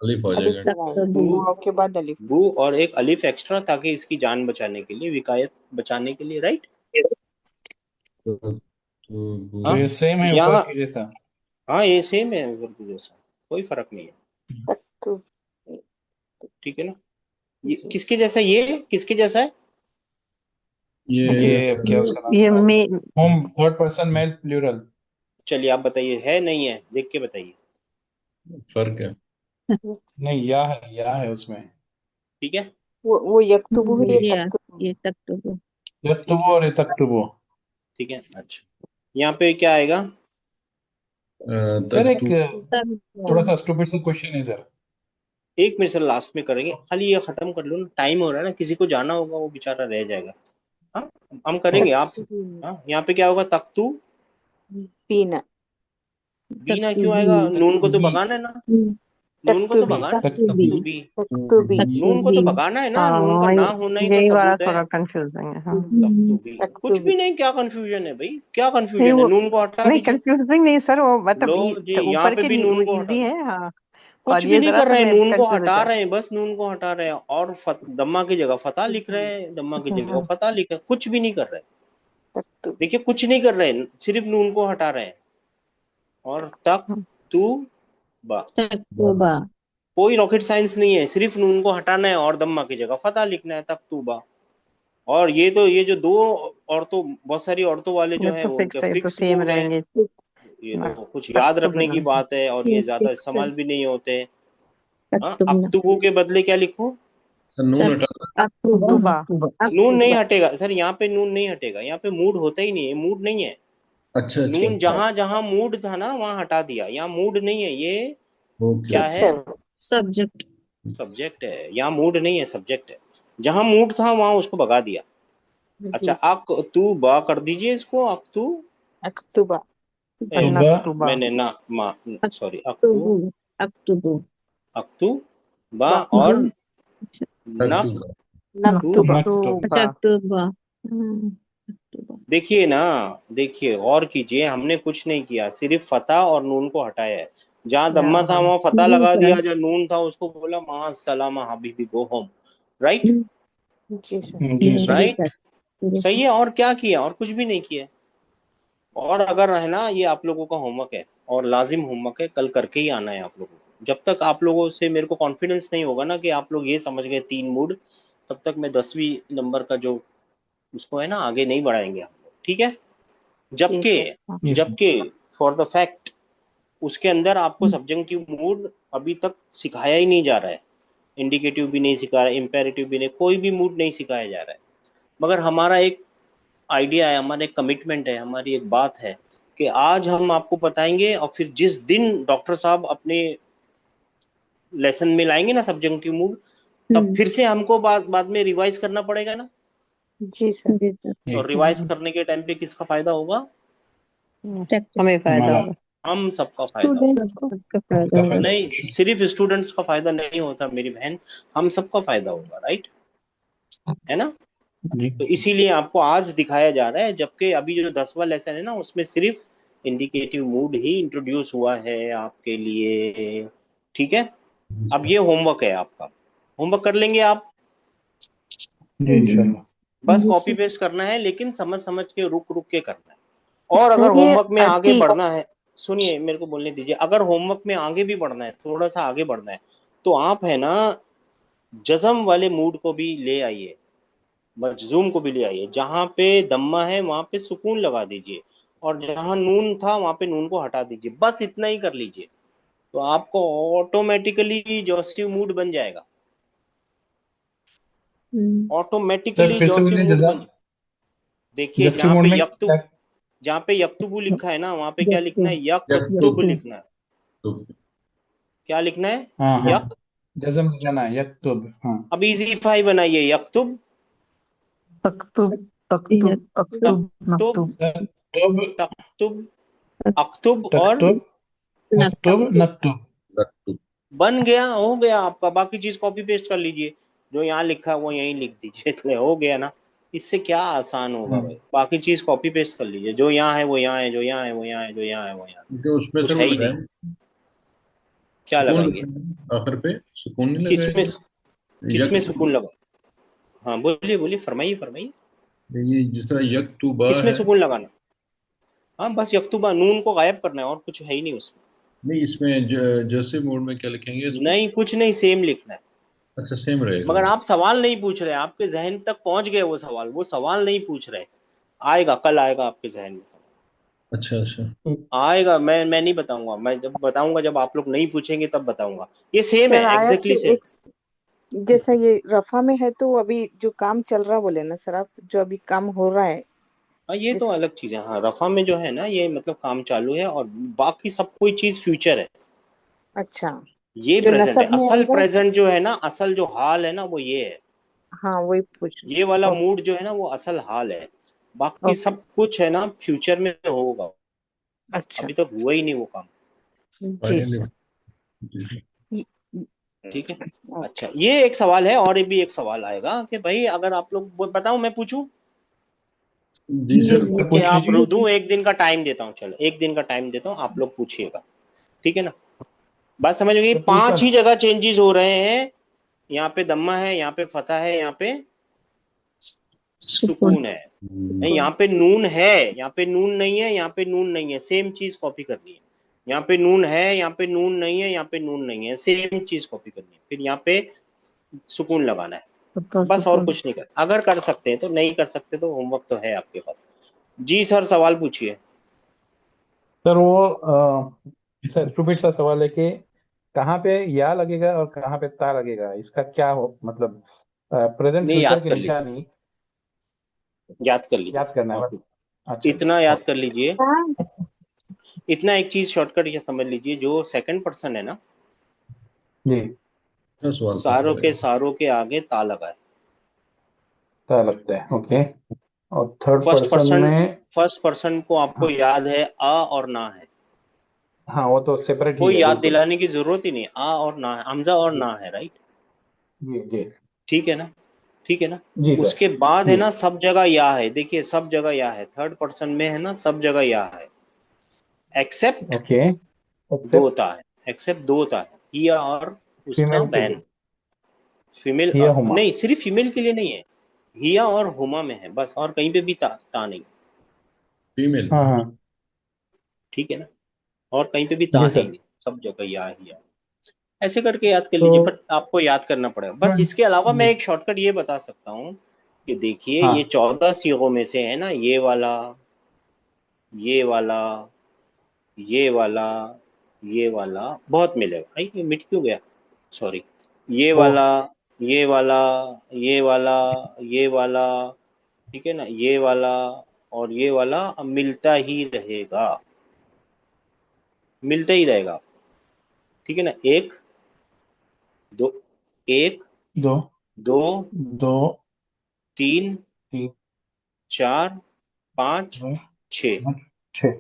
अलिफ हो अलिफ जाएगा। लगाएंगे, तू Taktubu. वाव के बाद अलिफ। बू और एक अलिफ एक्स्ट्रा, ताकि इसकी जान बचाने के लिए, विकायत बचाने के लिए, राइट। तो हाँ ये सेम है ऊपर यहाँ, के जैसा। हाँ ये सेम है ऊपर की जैसा, कोई फर्क नहीं है। तकतु ठीक है ना। ये जी किसके जैसा, ये किसके जैसा है? ये ये क्या उसका नाम ये था? मे होम थर्ड पर्सन मेल प्लूरल। चलिए आप बताइए, है नहीं है, देख के बताइए। फर्क है। नहीं, या है उसमें। ठीक है, वो यक्तुबु है, ये Yeah. तकतुबु। ये Taktubu. ठीक यक्तुबु है, और ये तकतुबु। ठीक है। अच्छा, यहाँ पे क्या आएगा? सर एक तकतु थोड़ा Taktubu. सा स्टूपिड सा क्वेश्चन है सर। एक मिनट सर, लास्ट में करेंगे, खाली ये खत्म कर लो ना, टाइम हो रहा है ना, किसी को जाना होगा वो बेचारा रह जाएगा। हाँ, हम करेंगे आप। हाँ, यहाँ पे क्या होगा? तख्तू पीना। बीना क्यों आएगा? Taktubi. नून को तो तकतुबी। भगाना है ना, नून को तो तकतुबी भगाना है। Taktubi. तख्तू तकतुबी। बी, तकतुबी नून को तो Taktubi. भगाना है ना, नून का हाँ ना होना ही तो यही वाला सबूत है। थोड़ा कंफ्यूजिंग है। हाँ तख्तू बी, कुछ तकतुबी। भी नहीं, क्या कंफ्यूजन है भाई, क्या नहीं कंफ्यूजन है? वो नून को हटा नहीं दीजिए। कंफ्यूजिंग नहीं सर, वो मतलब लो जी, यहाँ ऊपर पे के भी नून को हटा इजी दो। है। हाँ कुछ और भी ये नहीं जरा कर सा रहे हैं, मैं नून को कंफ्यूज हो हटा जाती रहे हैं, बस नून को हटा रहे हैं, और दम्मा की जगह फतह लिख रहे हैं, दम्मा की जगह हूँ। फतह लिख रहे हैं, कुछ भी नहीं कर रहे हैं। तकतुबी। देखिए, कुछ नहीं कर रहे हैं, सिर्फ नून को हटा रहे हैं। और तक तू बा, Taktuba. कोई रॉकेट साइंस नहीं है, सिर्फ नून को हटाना है और दम्मा की जगह फतह लिखना है, तक तू बा। और ये तो, ये जो दो औरतों, बहुत सारी औरतों वाले जो ये हैं तो वो उनके फिक्स है, ये तो फिक्स सेम मूड है। रहेंगे ये ना। तो कुछ याद तख्तुब रखने ना की बात है, और ये ये ज्यादा फिक्स है। इस्तेमाल भी नहीं होते। हाँ, Taktubna. अक्तुबू के बदले क्या लिखूं? सर नून हटा। तख्तुबा। नून नहीं Aktuba. हटेगा सर, यहाँ पे नून नहीं हटेगा, यहाँ पे मूड होता ही नहीं है, मूड नहीं है। अच्छा अच्छा, नून जहां जहां मूड था ना वहां हटा दिया, यहाँ मूड नहीं है, ये ओके। क्या है? सब्सेंट। Subject. सब्जेक्ट है, यहाँ मूड नहीं है, सब्जेक्ट है। जहां मूड था वहां उसको भगा दिया। अच्छा, जी अक तू बा कर दीजिए इसको, अक तू अक्तुबा। तुबा। नक्तुबा। मैंने ना मा, सॉरी, अक तू, Aktubu. Aktubu. अक तू बा, बा और Tubu. नक तकतुबा। तू। नक्तुबा। नक्तुबा। अच्छा नक्तुबा। Aktuba. Aktuba. देखिए ना, देखिए गौर कीजिए, हमने कुछ नहीं किया, सिर्फ फतह और नून को हटाया है। जहां या दम्मा था वहां फतह जी लगा सर। दिया, जहां नून था उसको बोला मा सलामा हबीबी गो होम, राइट। जी सर। जी सर। जी सर। राइट, जी सही सर। है। और क्या किया? और कुछ भी नहीं किया। और अगर है ना, ये आप लोगों का होमवर्क है और लाजिम होमवर्क है, कल करके ही आना है आप लोगों को। जब तक आप लोगों से मेरे को कॉन्फिडेंस नहीं होगा ना कि आप लोग ये समझ गए 3 मूड, तब तक मैं 10वीं नंबर का जो उसको है ना आगे नहीं बढ़ाएंगे आप लोग, ठीक है। जी जबकि सर। ये सर। जबकि फॉर द फैक्ट, उसके अंदर आपको सब्जेक्टिव मूड अभी तक सिखाया ही नहीं जा रहा है, इंडिकेटिव भी नहीं सिखा रहा है, इम्पेरेटिव भी नहीं, कोई भी मूड नहीं सिखाया जा रहा है। मगर हमारा एक आइडिया है, हमारा एक कमिटमेंट है, हमारी एक बात है कि आज हम आपको बताएंगे, और फिर जिस दिन डॉक्टर साहब अपने लेसन में लाएंगे ना सब्जेक्टिव मूड, तब फिर से हमको बाद बाद में रिवाइज करना पड़ेगा ना। जी सर। जी सर। और रिवाइज करने के टाइम पे किसका फायदा होगा? प्रैक्टिस। हमें फायदा हमारा। होगा। हम सबका फायदा होगा। स्टूडेंट्स को सबका फायदा सबका होगा। फायदा नहीं, होगा। सिर्फ स्टूडेंट्स का फायदा नहीं होता मेरी बहन, हम सबका फायदा होगा, राइट, है ना। जी। तो इसीलिए आपको आज दिखाया जा रहा है, जबकि अभी जो 10वां लेसन है ना उसमें सिर्फ इंडिकेटिव मूड ही इंट्रोड्यूस हुआ है आपके लिए, ठीक है। अब ये होमवर्क है आपका, होमवर्क कर लेंगे आप, जी इंशाल्लाह। बस जी कॉपी सर। पेस्ट करना है, लेकिन समझ समझ के रुक रुक के करना है। और अगर सर ये होमवर्क में आगे आरती बढ़ना है, सुनिए मेरे को बोलने दीजिए, अगर होमवर्क में आगे भी बढ़ना है, थोड़ा सा आगे बढ़ना है, तो आप है ना जज़म वाले मूड को भी ले आइए, मजजूम को भी ले आइए। जहां पे दम्मा है वहां पे सुकून लगा दीजिए, और जहां नून था वहां पे नून को हटा दीजिए, बस इतना ही कर लीजिए, तो आपको ऑटोमेटिकली जॉसिव मूड बन जाएगा, हम्म, सर ऑटोमेटिकली फिर से जॉसिव बोलिए, मूड जजा बन। देखिए जस्टिव मोड में क्या? जहाँ पे यक्तुबु लिखा है ना, वहां पे क्या लिखना है, यक्तुब यक्तुब। लिखना है। क्या लिखना है, हाँ हाँ, यक। जज़म लगाना है, यक्तुब। हाँ, अब इजी फाई बनाइए, यक्तुब, अक्तुब अक्तुब अक्तुब तक्तुब, मक्तुब तक्तुब तक्तुब, अक्तुब, और तक्तुब नक्तब। अक्तुब नक्तुब। यक्तुब। बन गया, हो गया आपका। बाकी चीज कॉपी पेस्ट कर लीजिए, जो यहाँ लिखा है वो यहीं लिख दीजिए, इसलिए हो गया ना। इससे क्या आसान होगा भाई, बाकी चीज कॉपी पेस्ट कर लीजिए, जो यहाँ है वो यहाँ है, जो यहाँ है वो यहाँ है, जो यहाँ है वो यहाँ है, क्योंकि उसमें कुछ सर वो है ही नहीं। लगाए, क्या सुकून लगाएंगे, लगाए आखिर पे, सुकून नहीं किसमें, लगाएगा। किसमें यक्तुब, सुकून लगा। हाँ बोलिए बोलिए, फरमाइए फरमाइए, ये जिस तरह यक्तुबा किसमें है। सुकून लगाना। हाँ बस यक्तुबा, नून को गायब करना है, और कुछ है ही नहीं उसमें। नहीं, इसमें जैसे मोड में क्या लिखेंगे इसमें? नहीं कुछ नहीं, सेम लिखना है। अच्छा, सेम रहेगा मगर वो। आप सवाल नहीं पूछ रहे, आपके जहन तक पहुंच गए वो सवाल नहीं पूछ रहे। आएगा, कल आएगा आपके जहन में, अच्छा अच्छा। आएगा। मैं नहीं बताऊंगा, मैं जब बताऊंगा, जब आप लोग नहीं पूछेंगे तब बताऊंगा। ये सेम सर है, आया एग्जैक्टली से सेम। एक, जैसा ये रफा में है तो अभी जो काम चल रहा बोले ना सर आप, जो अभी काम हो रहा है हाँ ये तो जैसे। अलग चीज है। हाँ रफा में जो है ना, ये मतलब काम चालू है, और बाकी सब कोई चीज फ्यूचर है, अच्छा, ये जो प्रेजेंट है। नसब में असल आएगा। प्रेजेंट जो है ना, असल जो हाल है ना, वो ये है। हाँ वही पूछ रही ये वाला थी। मूड जो है ना, वो असल हाल है। बाकी ओके। सब कुछ है ना फ्यूचर में होगा, अच्छा। अभी तक हुआ ही नहीं वो काम। जी फाइनली। सर। ये- ठीक है। ओके। अच्छा, ये एक सवाल है, और भी एक सवाल आएगा कि भाई अगर आप लोग बताओ, मैं पूछूं जी जी सर, सर। कि पूछ आप लीजिए। दूं, एक दिन का टाइम देता हूँ, चलो एक दिन का टाइम देता हूँ, आप लोग पूछिएगा, ठीक है ना। बात समझ गई, तो पूछो 5 ही ना। जगह चेंजेस हो रहे हैं। यहाँ पे दम्मा है, यहाँ पे फतह है, यहाँ पे सुकून। सुकून है। नहीं, यहाँ पे नून है, यहाँ पे नून नहीं है, यहाँ पे नून नहीं है, सेम चीज कॉपी करनी है। यहाँ पे नून है, यहाँ पे नून नहीं है, यहाँ पे नून नहीं है, सेम चीज कॉपी करनी है, फिर यहाँ पे सुकून लगाना है, बस और सुकून। कुछ नहीं कर। अगर कर सकते हैं तो, नहीं कर सकते तो होमवर्क तो है आपके पास। जी सर, सवाल पूछिए। सर वो सर स्टूपिड सा सवाल है कि कहाँ पे या लगेगा और कहाँ पे ता लगेगा, इसका क्या हो मतलब, प्रेजेंट नहीं, फ्यूचर याद की कर लीजिए, निशानी याद कर लीजिए, याद करना है बस। अच्छा इतना याद ओके। कर लीजिए। हाँ। इतना एक चीज शॉर्टकट ये समझ लीजिए, जो सेकंड पर्सन है ना, जी, अच्छा सवाल था सारों के सर। सारों के आगे ता लगा है। ता लगता है, ओके। और थर्ड फर्स्ट पर्सन पर्सन, में? फर्स्ट पर्सन को आपको हाँ याद है, आ और ना है, हाँ, वो तो सेपरेट ही कोई है याद बिल्कुल। दिलाने की जरूरत ही नहीं, आ और ना है, हमजा और जी ना है, राइट। जी जी। ठीक है ना, ठीक है ना। जी सर। उसके बाद है जी। ना, सब जगह या है, देखिए सब जगह या है, थर्ड पर्सन में है ना, सब जगह या है, एक्सेप्ट ओके। दो एक्सेप्ट ता है, एक्सेप्ट दो ता है, हिया और उसका फीमेल के बहन। लिए, फीमेल, हिया हुमा। नहीं सिर्फ फीमेल के लिए नहीं है, हिया और हुमा में है बस, और कहीं पे भी ता नहीं। फीमेल। हाँ हाँ। ठीक है ना, और कहीं पे भी ता जी है ही सर। नहीं, सब जगह या हिया। ऐसे करके याद कर तो लीजिए, पर आपको याद करना पड़ेगा बस। इसके अलावा मैं जी। एक शॉर्टकट ये बता सकता हूँ कि देखिए, ये हाँ 14 सीगों में से है ना, ये वाला, ये वाला, ये वाला, ये वाला बहुत मिलेगा। आई, ये मिट क्यों गया, सॉरी। ये ओ वाला, ये वाला, ये वाला, ये वाला, ठीक है ना, ये वाला और ये वाला अब मिलता ही रहेगा, मिलता ही रहेगा। ठीक है ना, एक, दो, एक, दो, दो, दो, तीन, तीन, 4, 5, दो, 6। पाँच, छः।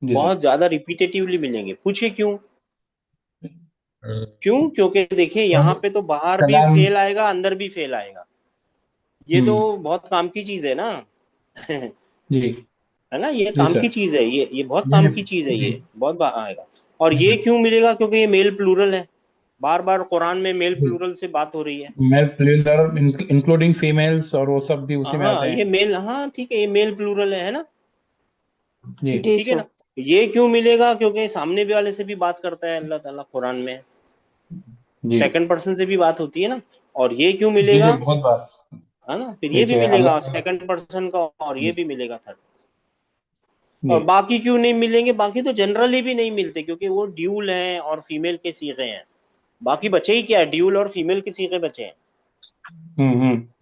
जी सर। बहुत ज्यादा रिपीटेटिवली मिलेंगे, पूछिए क्यों। अ, क्यों, क्योंकि देखिए यहाँ अब पे तो बाहर भी कलाम। फेल आएगा, अंदर भी फेल आएगा, ये तो हम्म। बहुत काम की चीज है ना। जी है ना, ये जी काम सर। की चीज है, ये बहुत ये काम की चीज है, जी ये बहुत आएगा। और जी ये क्यों मिलेगा? क्योंकि ये मेल प्लूरल है, बार बार कुरान में मेल जी। प्लूरल से बात हो रही है। मेल प्लूरल इंक्लूडिंग फीमेल्स और वो सब भी उसी में हाँ आते ये हैं। मेल, हाँ ठीक है, ये मेल प्लूरल है ना, जी जी ठीक है ना। सर। ये क्यों मिलेगा? क्योंकि सामने भी वाले से भी बात करता है अल्लाह ताला कुरान में, जी सेकंड पर्सन से भी बात होती है ना। और ये क्यों जी जी, मिलेगा? बहुत बार है ना, फिर ये भी देखिए मिलेगा अल्लाह ताला। सेकंड पर्सन का, और ये जी भी मिलेगा थर्ड। जी और बाकी क्यों नहीं मिलेंगे? बाकी तो जनरली भी नहीं मिलते, क्योंकि वो ड्यूल हैं और फीमेल के सीखे हैं। बाकी बचे ही क्या है? ड्यूल और फीमेल के सीखे बचे हैं।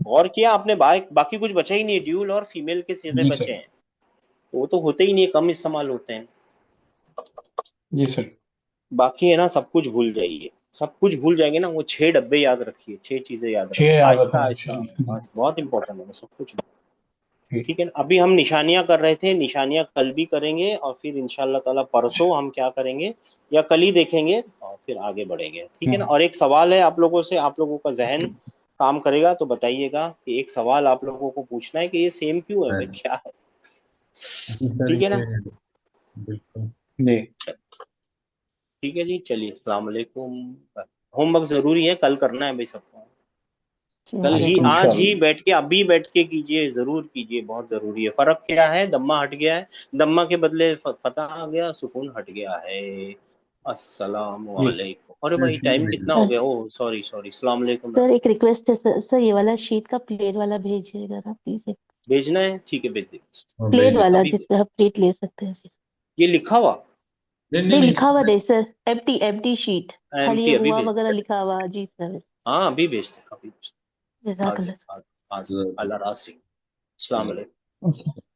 और किया आपने, बाकी कुछ बचा ही नहीं है, ड्यूल और फीमेल के सीखे जी बचे सर। हैं। वो तो होते ही नहीं है, कम इस्तेमाल होते हैं। जी सर। बाकी है ना, सब कुछ भूल जाइए, सब कुछ भूल जाएंगे ना। वो 6 डब्बे याद रखिए, 6 चीजें याद 6 रखिए, याद आहिस्ता रखना आहिस्ता। जी बहुत इंपॉर्टेंट है सब कुछ। जी ठीक है ना, अभी हम निशानियां कर रहे थे, निशानियां कल भी करेंगे, और फिर इंशाल्लाह ताला परसों हम क्या करेंगे, या कल ही देखेंगे, और फिर आगे बढ़ेंगे। ठीक है ना। हम्म, और एक सवाल है आप लोगों से, आप लोगों का जहन काम करेगा तो बताइएगा कि एक सवाल आप लोगों को पूछना है कि ये सेम क्यों है भाई, है। क्या है। जी सर, ठीक है ना। ये बिल्कुल। जी ठीक है जी, चलिए, अस्सलाम वालेकुम। होमवर्क जरूरी है, कल करना है भाई सबको। कल ही, वालेकुम आज सलाम। ही इंशाल्लाह। बैठ के, अभी बैठ के कीजिए, जरूर कीजिए, बहुत जरूरी है। फर्क क्या है? दम्मा हट गया है, दम्मा के बदले फतह आ गया, सुकून हट गया है। अस्सलाम जी सर। वालेकुम। अरे भाई ठीक टाइम है कितना जी। हो सर गया? ओ सॉरी सॉरी, अस्सलाम वालेकुम। सर एक रिक्वेस्ट है सर, सर ये वाला शीट का प्लेन वाला भेजिएगा ना प्लीज। भेजना है, ठीक है, भेज दीजिए। और प्लेन भेज देते वाला अभी जिसपे आप प्लेट ले सकते हैं सर। ये लिखा हुआ नहीं नहीं नहीं नहीं लिखा हुआ सर। नहीं सर, एम्प्टी एम्प्टी शीट, खाली ये एमटी अभी हुआ भेज, वगैरह लिखा हुआ। जी सर। हाँ अभी भेजते, अभी भेजते। हाजिर जज़ाकल्लाह। हाजिर हाजिर, अल्लाह रासी। अस्सलाम वालेकुम।